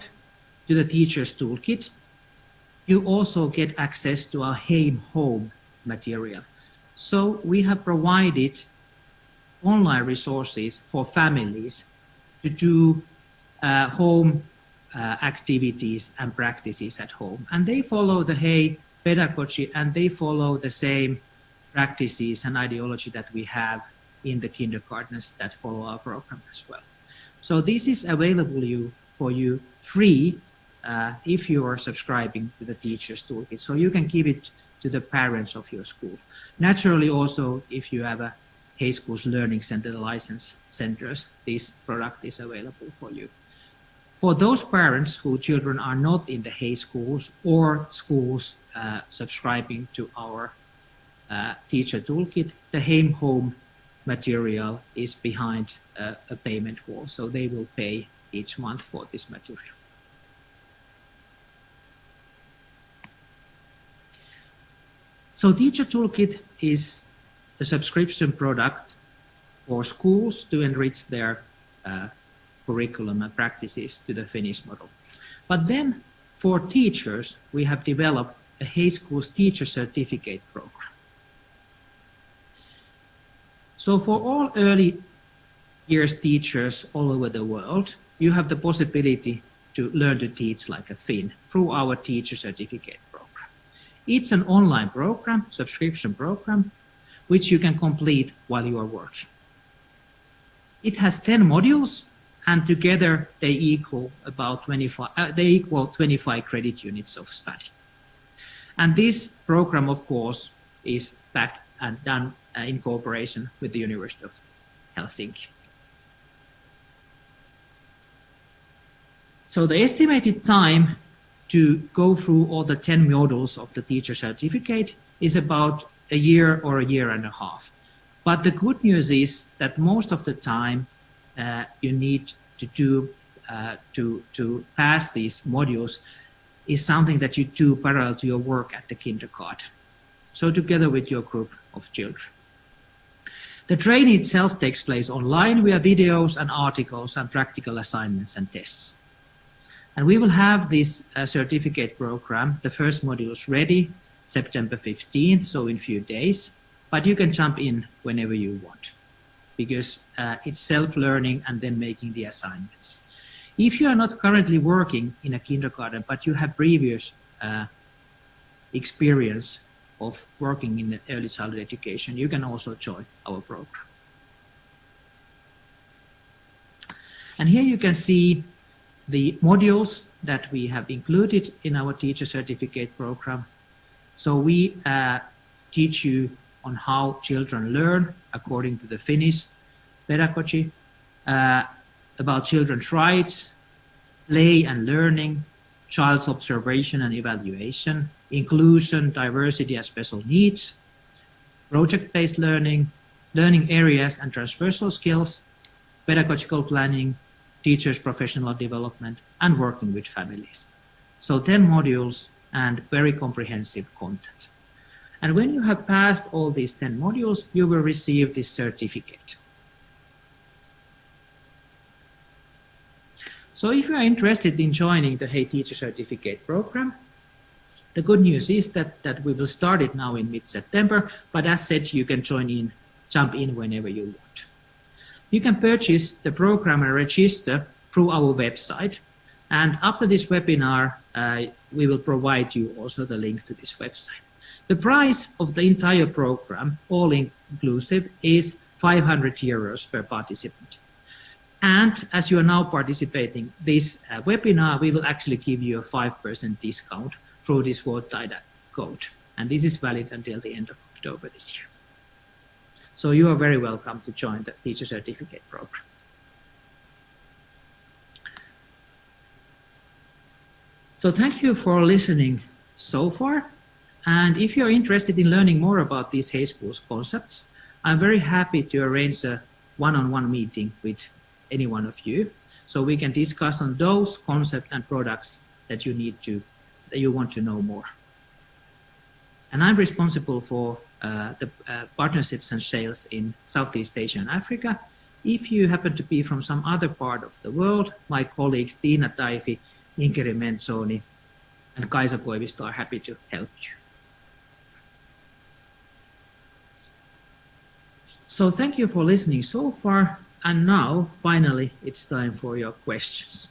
to the Teacher's Toolkit, you also get access to our home material. So we have provided online resources for families to do home activities and practices at home. And they follow the Hay pedagogy and they follow the same practices and ideology that we have in the kindergartens that follow our program as well. So this is available for you free if you are subscribing to the Teacher's Toolkit. So you can give it to the parents of your school. Naturally also, if you have a Hay Schools Learning Center license centers, this product is available for you. For those parents whose children are not in the Hay Schools or schools subscribing to our Teacher Toolkit, the home material is behind a payment wall, so they will pay each month for this material. So Teacher Toolkit is the subscription product for schools to enrich their curriculum and practices to the Finnish model. But then for teachers, we have developed a Hay Schools Teacher Certificate program. So for all early years teachers all over the world, you have the possibility to learn to teach like a Finn through our Teacher Certificate program. It's an online program, subscription program, which you can complete while you are working. It has 10 modules, and together they equal about 25 credit units of study. And this program, of course, is backed and done in cooperation with the University of Helsinki. So the estimated time to go through all the 10 modules of the Teacher Certificate is about a year or a year and a half. But the good news is that most of the time you need to do to pass these modules is something that you do parallel to your work at the kindergarten. So together with your group of children. The training itself takes place online via videos and articles and practical assignments and tests. And we will have this certificate program, the first modules ready September 15th, so in a few days, but you can jump in whenever you want because it's self-learning and then making the assignments. If you are not currently working in a kindergarten, but you have previous experience of working in early childhood education, you can also join our program. And here you can see the modules that we have included in our teacher certificate program. So we teach you on how children learn according to the Finnish pedagogy, about children's rights, play and learning, child's observation and evaluation, inclusion, diversity and special needs, project-based learning, learning areas and transversal skills, pedagogical planning, teachers' professional development, and working with families. So 10 modules and very comprehensive content. And when you have passed all these 10 modules, you will receive this certificate. So if you are interested in joining the Hey Teacher Certificate program, the good news is that we will start it now in mid-September, but as said, you can jump in whenever you want. You can purchase the program and register through our website. And after this webinar, we will provide you also the link to this website. The price of the entire program, all inclusive, is 500 euros per participant. And as you are now participating this webinar, we will actually give you a 5% discount through this Worlddidac code. And this is valid until the end of October this year. So you are very welcome to join the Teacher Certificate program. So thank you for listening so far. And if you're interested in learning more about these Hey Schools concepts, I'm very happy to arrange a one-on-one meeting with any one of you, so we can discuss on those concepts and products that you want to know more. And I'm responsible for the partnerships and sales in Southeast Asia and Africa. If you happen to be from some other part of the world, my colleagues Tiina Taifi, Inkeri Menzoni, and Kaisa Koivisto are happy to help you. So thank you for listening so far. And now, finally, it's time for your questions.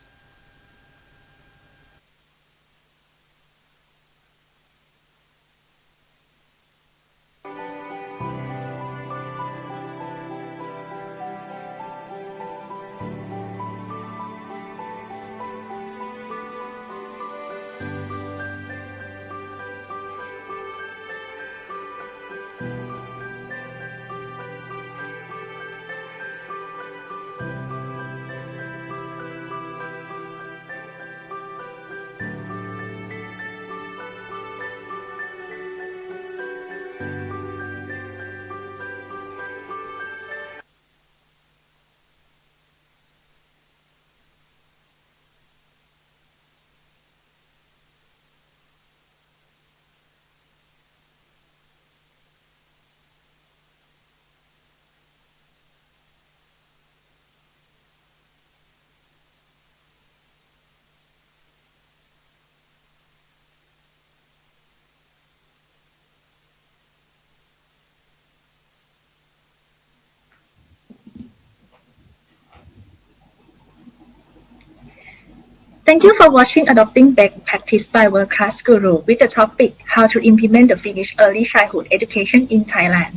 Thank you for watching Adopting Best Practice by World Class Guru with the topic How to Implement the Finnish Early Childhood Education in Thailand.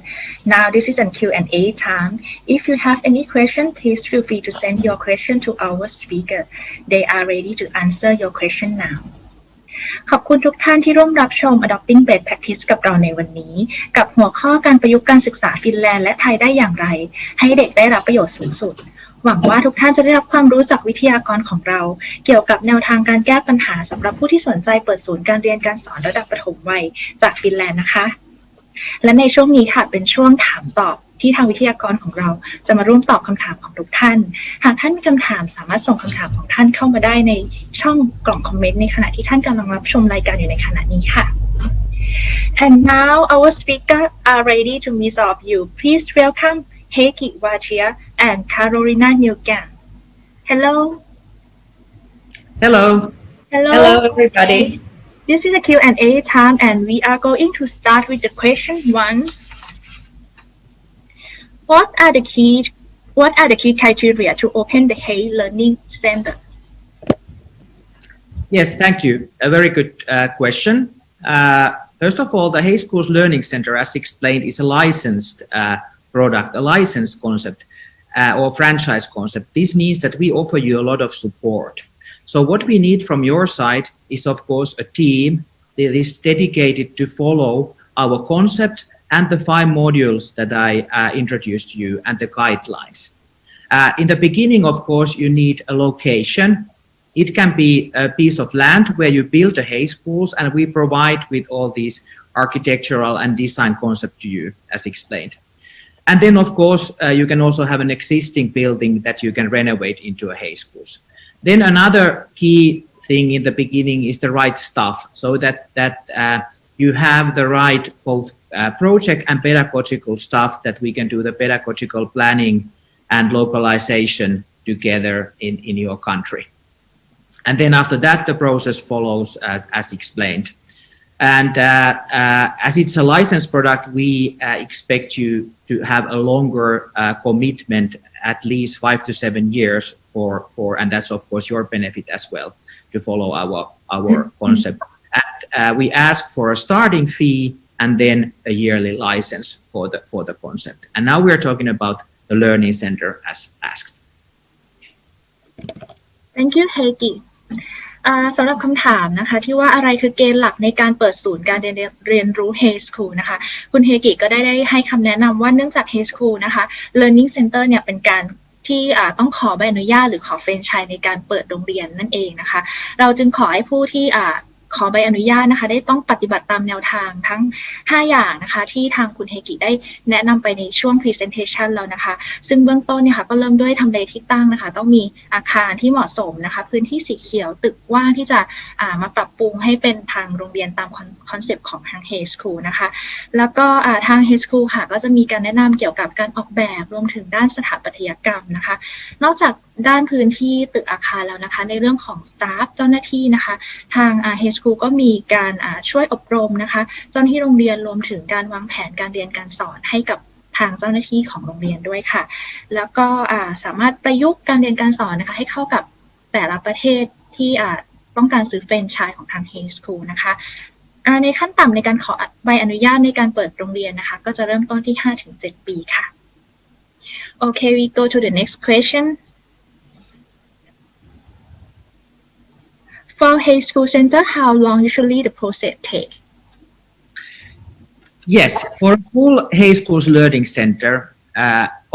Now this is a Q&A time. If you have any question, please feel free to send your question to our speaker. They are ready to answer your question now. ขอบคุณทุกท่านที่ร่วมรับชม Adopting Best Practice กับเราในวันนี้กับหัวข้อการประยุกต์การศึกษาฟินแลนด์และไทยได้อย่างไรให้เด็กได้รับประโยชน์สูงสุดหวังว่าทุกท่านจะได้รับความรู้จากวิทยากรของเราเกี่ยวกับแนวทางการแก้ปัญหาสำหรับผู้ที่สนใจเปิดศูนย์การเรียนการสอนระดับประถมวัยจากฟินแลนด์นะคะและในช่วงนี้ค่ะเป็นช่วงถามตอบที่ทางวิทยากรของเราจะมาร่วมตอบคำถามของทุกท่านหากท่านมีคำถามสามารถส่งคำถามของท่านเข้ามาได้ในช่องกล่องคอมเมนต์ในขณะที่ท่านกำลังรับชมรายการอยู่ในขณะนี้ค่ะ And now our speakers are ready to meet all of you. Please welcome Heikki Vartija and Carolina Nilgan. Hello. Hello. Hello everybody. This is a Q&A time and we are going to start with the question 1. What are the key criteria to open the Hey Learning Center? Yes, thank you. A very good question. First of all, the Hey Schools Learning Center, as explained, is a licensed product, a licensed concept or franchise concept. This means that we offer you a lot of support. So what we need from your side is, of course, a team that is dedicated to follow our concept and the 5 modules that I introduced to you and the guidelines. In the beginning, of course, you need a location. It can be a piece of land where you build the Hay Schools, and we provide with all these architectural and design concept to you, as explained. And then, of course, you can also have an existing building that you can renovate into a Hay Schools. Then another key thing in the beginning is the right staff, so that you have the right both project and pedagogical staff that we can do the pedagogical planning and localization together in your country. And then after that, the process follows as explained. And as it's a licensed product, we expect you to have a longer commitment, at least 5 to 7 years and that's of course your benefit as well, to follow our concept. And we ask for a starting fee and then a yearly license for the concept. And now we're talking about the learning center as asked. Thank you, Heikki. สำหรับคำถามนะคะที่ว่าอะไรคือเกณฑ์หลักในการเปิดศูนย์การเรียนรู้ Hay School นะคะคุณเฮกิก็ได้ให้คำแนะนำว่าเนื่องจาก Hay School นะคะ Learning Center เนี่ยเป็นการที่ต้องขอใบอนุญาตหรือขอแฟรนไชส์ในการเปิดโรงเรียนนั่นเองนะคะเราจึงขอให้ผู้ที่ขอใบอนุญาตนะคะได้ต้องปฏิบัติตามแนวทางทั้ง5อย่างนะคะที่ทางคุณเฮกิได้แนะนำไปในช่วง presentation แล้วนะคะซึ่งเบื้องต้นเนี่ยค่ะก็เริ่มด้วยทำเลที่ตั้งนะคะต้องมีอาคารที่เหมาะสมนะคะพื้นที่สีเขียวตึกว่างที่จะมาปรับปรุงให้เป็นทางโรงเรียนตามคอนเซปต์ของทาง Hay School นะคะแล้วก็ทาง Hay School ค่ะก็จะมีการแนะนำเกี่ยวกับการออกแบบรวมถึงด้านสถาปัตยกรรมนะคะนอกจากด้านพื้นที่ตึกอาคารแล้วนะคะในเรื่องของ staff เจ้าหน้าที่นะคะทาง Hay School ก็มีการช่วยอบรมนะคะเจ้าหน้าที่โรงเรียนรวมถึงการวางแผนการเรียนการสอนให้กับทางเจ้าหน้าที่ของโรงเรียนด้วยค่ะแล้วก็สามารถประยุกต์การเรียนการสอนนะคะให้เข้ากับแต่ละประเทศที่ต้องการซื้อแฟรนไชส์ของทาง Hay School นะคะในขั้นต่ำในการขอใบอนุญาตในการเปิดโรงเรียนนะคะก็จะเริ่มต้นที่ 5-7 ปีค่ะ Okay, we go to the next question. For Hay School Center, how long usually the process take? Yes, for a full Hay Schools Learning Center,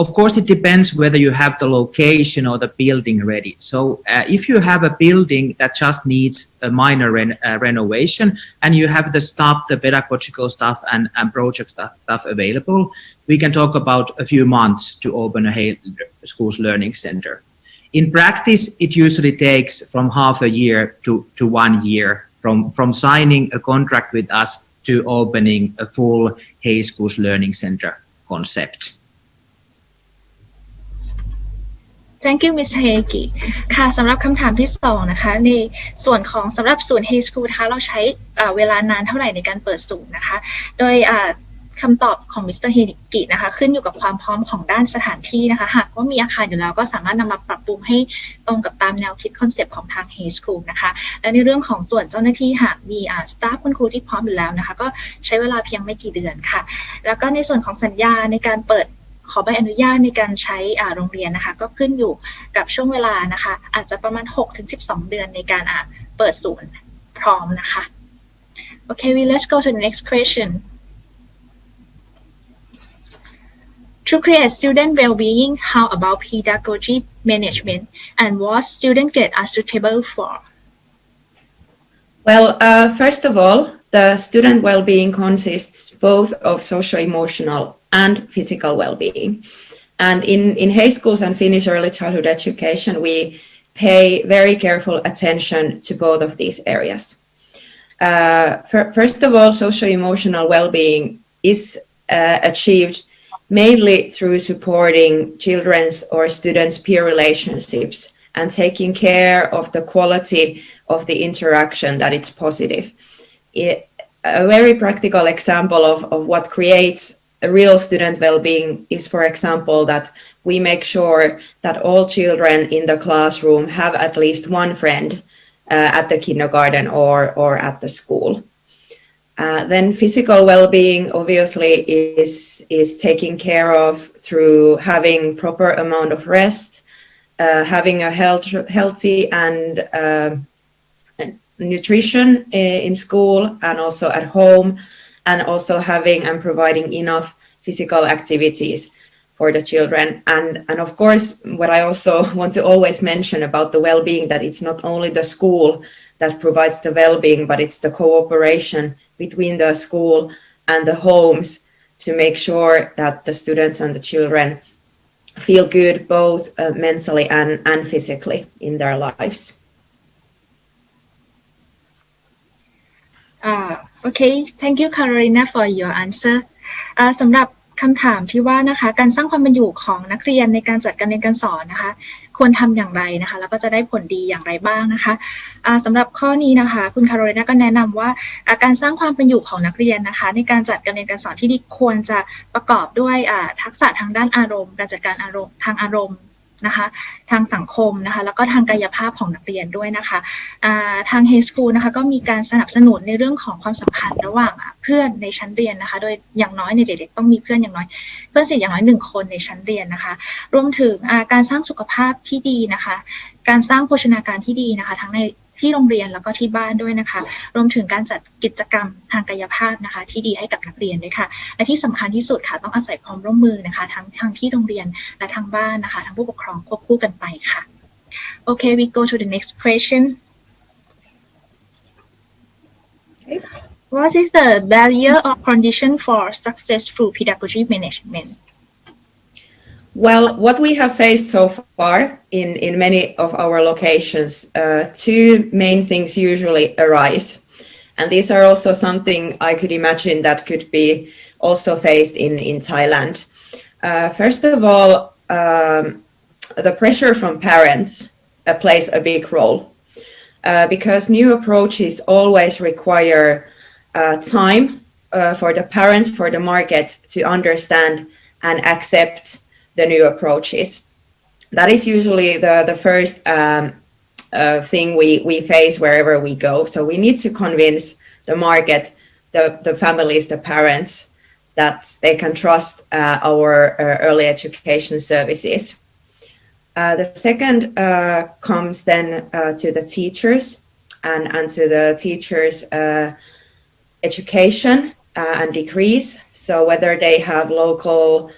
of course, it depends whether you have the location or the building ready. So if you have a building that just needs a minor renovation and you have the staff, the pedagogical staff and project staff available, we can talk about a few months to open a Hay Schools Learning Center. In practice, it usually takes from half a year to 1 year from signing a contract with us to opening a full Hay Schools Learning Center concept. Thank you, Ms. Heikki ค่ะสำหรับคำถามที่2นะคะในส่วนของสำหรับศูนย์ Hay School นะคะเราใช้เวลานานเท่าไหร่ในการเปิดศูนย์นะคะโดยคำตอบของ Mr. Heikki นะคะขึ้นอยู่กับความพร้อมของด้านสถานที่นะคะหากว่ามีอาคารอยู่แล้วก็สามารถนำมาปรับปรุงให้ตรงกับตามแนวคิดคอนเซปต์ของทาง Hay School นะคะและในเรื่องของส่วนเจ้าหน้าที่หากมีสตาฟคุณครูที่พร้อมอยู่แล้วนะคะก็ใช้เวลาเพียงไม่กี่เดือนค่ะแล้วก็ในส่วนของสัญญาในการเปิดขอใบอนุญาตในการใช้โรงเรียนนะคะก็ขึ้นอยู่กับช่วงเวลานะคะอาจจะประมาณ 6-12 เดือนในการเปิดศูนย์พร้อมนะคะ Okay, let's go to the next question. To create student well-being, how about pedagogy management and what student grades are suitable for? Well, first of all, the student well-being consists both of socio-emotional and physical well-being. And in Hay Schools and Finnish early childhood education, we pay very careful attention to both of these areas. First of all, socio-emotional well-being is achieved mainly through supporting children's or students' peer relationships and taking care of the quality of the interaction that it's positive. A very practical example of what creates a real student well-being is, for example, that we make sure that all children in the classroom have at least one friend at the kindergarten or at the school. Then physical well-being obviously is taken care of through having proper amount of rest, having a healthy and nutrition in school and also at home, and also having and providing enough physical activities for the children. And of course, what I also want to always mention about the well-being, that it's not only the school that provides the well-being, but it's the cooperation between the school and the homes to make sure that the students and the children feel good both mentally and physically in their lives. Okay, thank you, Carolina, for your answer. สำหรับคำถามที่ว่านะคะการสร้างความเป็นอยู่ของนักเรียนในการจัดการเรียนการสอนนะคะควรทำอย่างไรนะคะแล้วก็จะได้ผลดีอย่างไรบ้างนะคะสำหรับข้อนี้นะคะคุณคาโรไลนาก็แนะนำว่าการสร้างความเป็นอยู่ของนักเรียนนะคะในการจัดการเรียนการสอนที่ดีควรจะประกอบด้วยทักษะทางด้านอารมณ์การจัดการอารมณ์ทางอารมณ์นะคะทางสังคมนะคะแล้วก็ทางกายภาพของนักเรียนด้วยนะคะทาง Hey School นะคะก็มีการสนับสนุนในเรื่องของความสัมพันธ์ระหว่างเพื่อนในชั้นเรียนนะคะโดยอย่างน้อยในเด็กๆต้องมีเพื่อนอย่างน้อยเพื่อนสนิทอย่างน้อย1คนในชั้นเรียนนะคะรวมถึงการสร้างสุขภาพที่ดีนะคะการสร้างโภชนาการที่ดีนะคะทั้งในที่โรงเรียนแล้วก็ที่บ้านด้วยนะคะรวมถึงการจัดกิจกรรมทางกายภาพนะคะที่ดีให้กับนักเรียนด้วยค่ะและที่สำคัญที่สุดค่ะต้องอาศัยความร่วมมือนะคะทั้งที่โรงเรียนและทางบ้านนะคะทั้งผู้ปกครองควบคู่กันไปค่ะ Okay, we go to the next question. Okay. What is the barrier or condition for successful pedagogy management? Well, what we have faced so far in many of our locations, two main things usually arise. And these are also something I could imagine that could be also faced in Thailand. First of all, the pressure from parents plays a big role because new approaches always require time for the parents, for the market to understand and accept the new approaches. That is usually the first thing we face wherever we go. So we need to convince the market, the families, the parents, that they can trust our early education services. The second comes then to the teachers and to the teachers' education and degrees. So whether they have local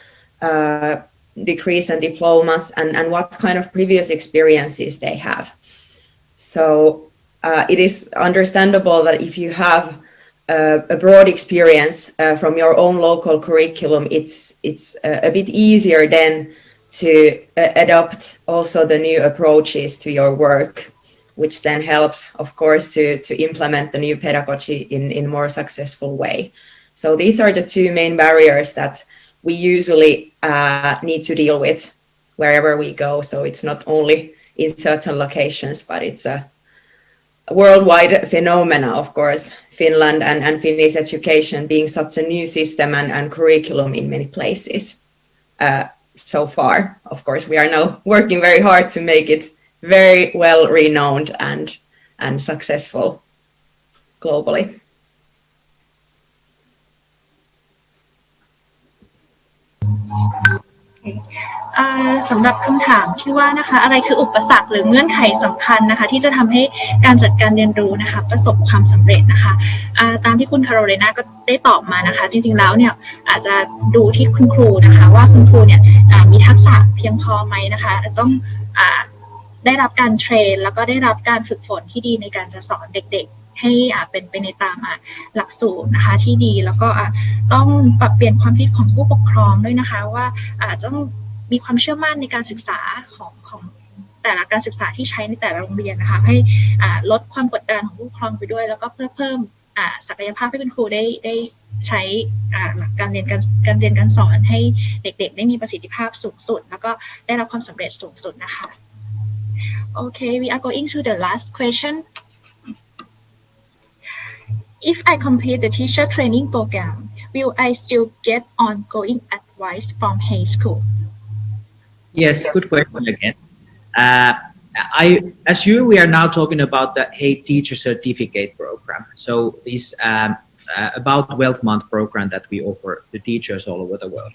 degrees and diplomas and what kind of previous experiences they have. So it is understandable that if you have a broad experience from your own local curriculum, it's a bit easier then to adopt also the new approaches to your work, which then helps, of course, to implement the new pedagogy in more successful way. So these are the two main barriers that we usually need to deal with wherever we go. So it's not only in certain locations, but it's a worldwide phenomena, of course, Finland and Finnish education being such a new system and curriculum in many places. So far, of course, we are now working very hard to make it very well renowned and successful globally. Okay. สำหรับคำถามที่ว่านะคะอะไรคืออุปสรรคหรือเงื่อนไขสำคัญนะคะที่จะทำให้การจัดการเรียนรู้นะคะประสบความสำเร็จนะคะตามที่คุณคาโรไลนาก็ได้ตอบมานะคะจริงๆแล้วเนี่ยอาจจะดูที่คุณครูนะคะว่าคุณครูเนี่ยมีทักษะเพียงพอไหมนะคะต้องได้รับการเทรนแล้วก็ได้รับการฝึกฝนที่ดีในการจะสอนเด็กๆให้เป็นไปในตามหลักสูตรนะคะที่ดีแล้วก็ต้องปรับเปลี่ยนความคิดของผู้ปกครองด้วยนะคะว่าต้องมีความเชื่อมั่นในการศึกษาของแต่ละการศึกษาที่ใช้ในแต่ละโรงเรียนนะคะให้ลดความกดดันของผู้ปกครองไปด้วยแล้วก็เพื่อเพิ่มศักยภาพให้คุณครูได้ใช้หลักการเรียนการสอนให้เด็กๆได้มีประสิทธิภาพสูงสุดแล้วก็ได้รับความสำเร็จสูงสุดนะคะ Okay, we are going to the last question. If I complete the teacher training program, will I still get ongoing advice from Hey School? Yes, good question again. We are now talking about the Hey Teacher Certificate program. So this about 12-month program that we offer to teachers all over the world.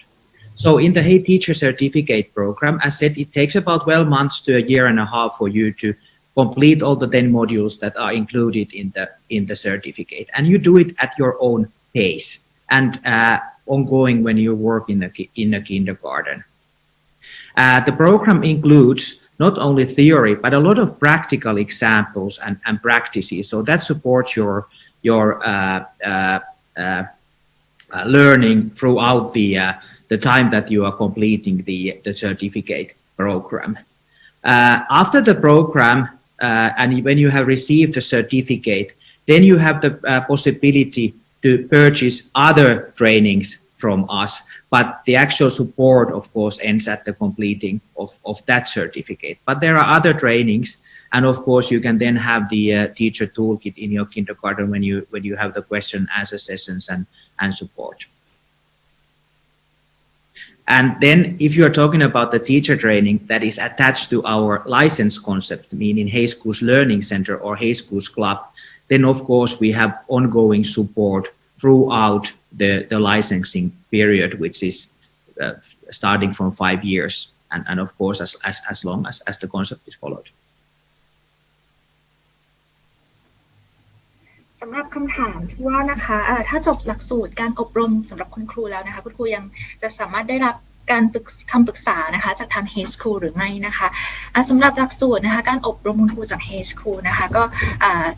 So in the Hey Teacher Certificate program, as said, it takes about 12 months to a year and a half for you to complete all the 10 modules that are included in the certificate. And you do it at your own pace and ongoing when you work in a kindergarten. The program includes not only theory, but a lot of practical examples and practices. So that supports your learning throughout the time that you are completing the certificate program. After the program, and when you have received the certificate, then you have the possibility to purchase other trainings from us. But the actual support, of course, ends at the completing of that certificate. But there are other trainings, and of course, you can then have the teacher toolkit in your kindergarten when you have the question and answer sessions and support. And then if you are talking about the teacher training that is attached to our license concept, meaning Hey Schools Learning Center or Hey Schools Club, then of course we have ongoing support throughout the licensing period, which is starting from 5 years, and of course as long as the concept is followed. สำหรับคำถามที่ว่านะคะถ้าจบหลักสูตรการอบรมสำหรับคุณครูแล้วนะคะคุณครูยังจะสามารถได้รับการคำปรึกษานะคะจากทาง Hey School หรือไม่นะคะสำหรับหลักสูตรนะคะการอบรมคุณครูจาก Hey School นะคะก็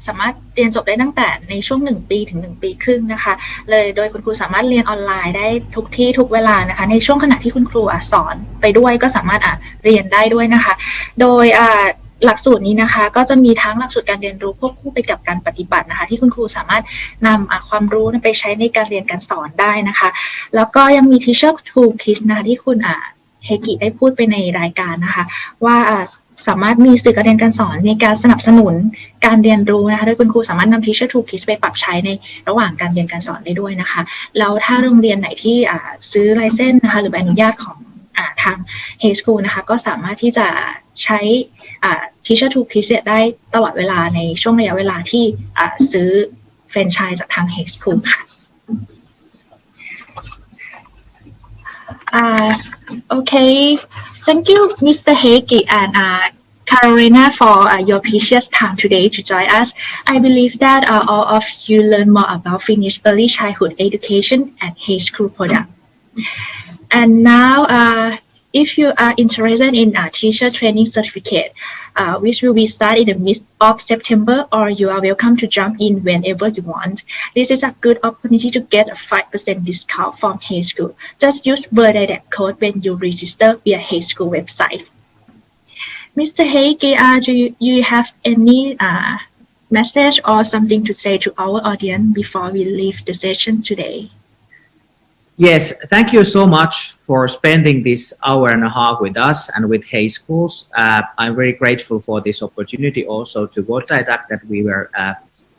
สามารถเรียนจบได้ตั้งแต่ในช่วง1 ปีถึง1 ปีครึ่งนะคะเลยโดยคุณครูสามารถเรียนออนไลน์ได้ทุกที่ทุกเวลานะคะในช่วงขณะที่คุณครูสอนไปด้วยก็สามารถเรียนได้ด้วยนะคะโดยหลักสูตรนี้นะคะก็จะมีทั้งหลักสูตรการเรียนรู้ควบคู่ไปกับการปฏิบัตินะคะที่คุณครูสามารถนำความรู้ไปใช้ในการเรียนการสอนได้นะคะแล้วก็ยังมี Teacher Toolkit นะคะที่คุณเฮกิได้พูดไปในรายการนะคะว่าสามารถมีสื่อการเรียนการสอนในการสนับสนุนการเรียนรู้นะคะโดยคุณครูสามารถนำ Teacher Toolkit ไปปรับใช้ในระหว่างการเรียนการสอนได้ด้วยนะคะแล้วถ้าโรงเรียนไหนที่ซื้อไลเซนส์นะคะหรือใบอนุญาตของทาง Hey School นะคะก็สามารถที่จะใช้Teacher Toolkit ได้ตลอดเวลาในช่วงระยะเวลาที่ซื้อแฟรนไชส์จากทาง Hey School ค่ะ Okay, thank you Mr. Heikki and Carolina for your precious time today to join us. I believe that all of you learn more about Finnish early childhood education and Hey School product. And now if you are interested in a teacher training certificate, which will be started in the mid of September, or you are welcome to jump in whenever you want. This is a good opportunity to get a 5% discount from Hey School. Just use Worlddidac code when you register via Hey School website. Mr. Heikki, do you have any message or something to say to our audience before we leave the session today? Yes, thank you so much for spending this hour and a half with us and with Hey Schools. I'm very grateful for this opportunity also to Worlddidac that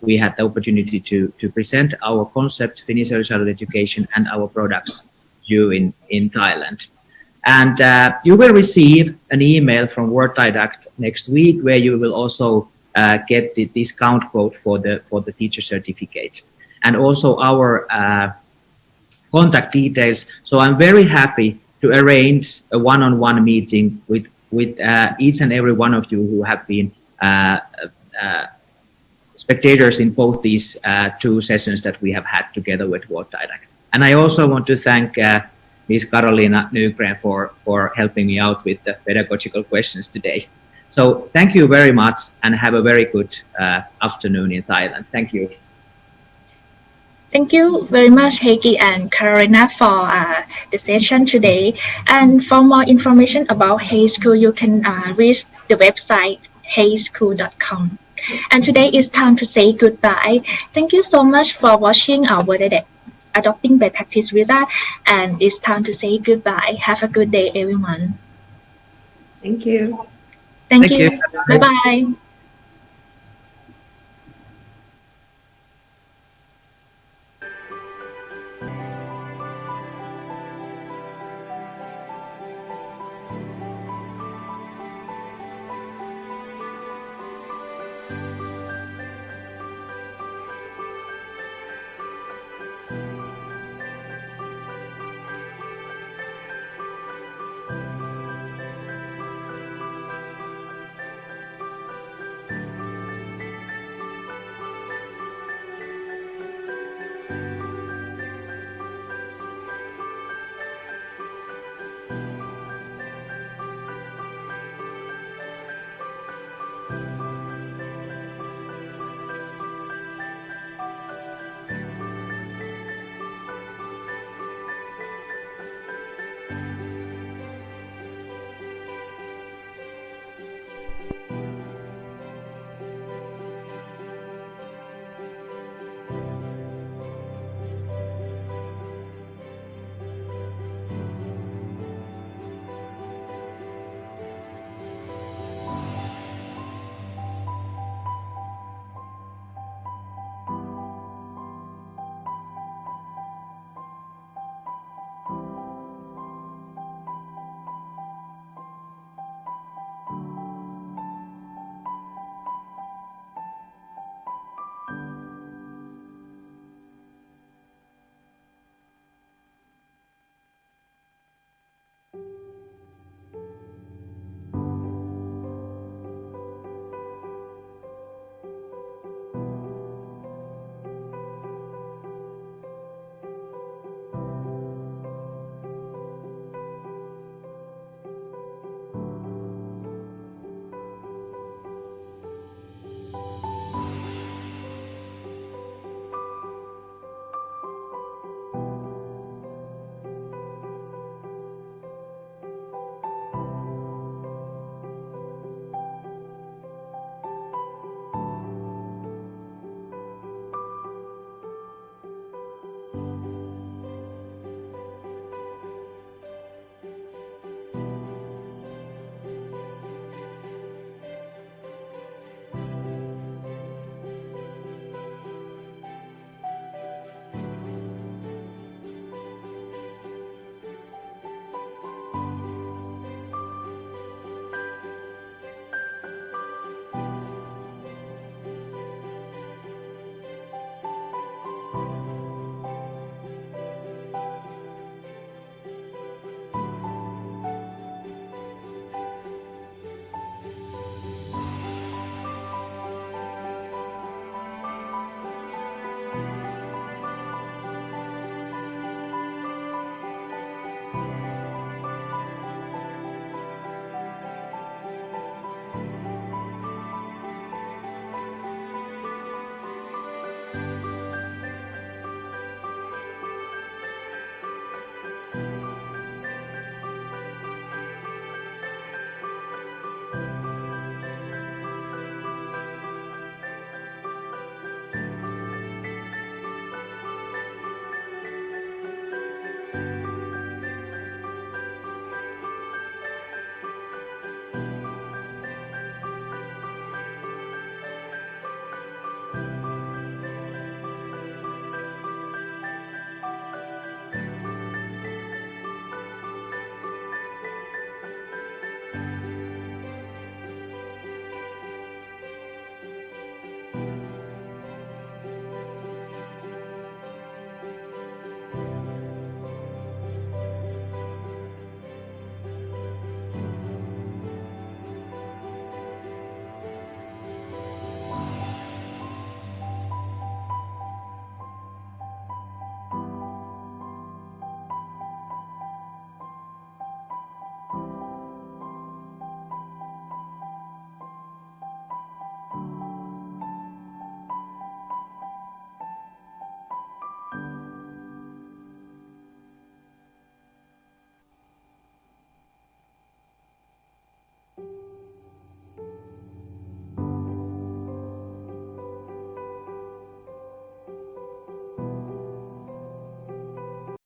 we had the opportunity to present our concept, Finnish early childhood education, and our products due in Thailand. And you will receive an email from Worlddidac next week where you will also get the discount code for the teacher certificate and also our contact details. So I'm very happy to arrange a one-on-one meeting with each and every one of you who have been spectators in both these 2 sessions that we have had together with Worlddidac. And I also want to thank Ms. Carolina Nygren for helping me out with the pedagogical questions today. So thank you very much and have a very good afternoon in Thailand. Thank you. Thank you very much, Heikki and Carolina, for the session today. And for more information about Hey School, you can reach the website heyschool.com. And today it's time to say goodbye. Thank you so much for watching our Worlddidac Adopting Best Practice with us. And it's time to say goodbye. Have a good day, everyone. Thank you. Thank you. Bye-bye.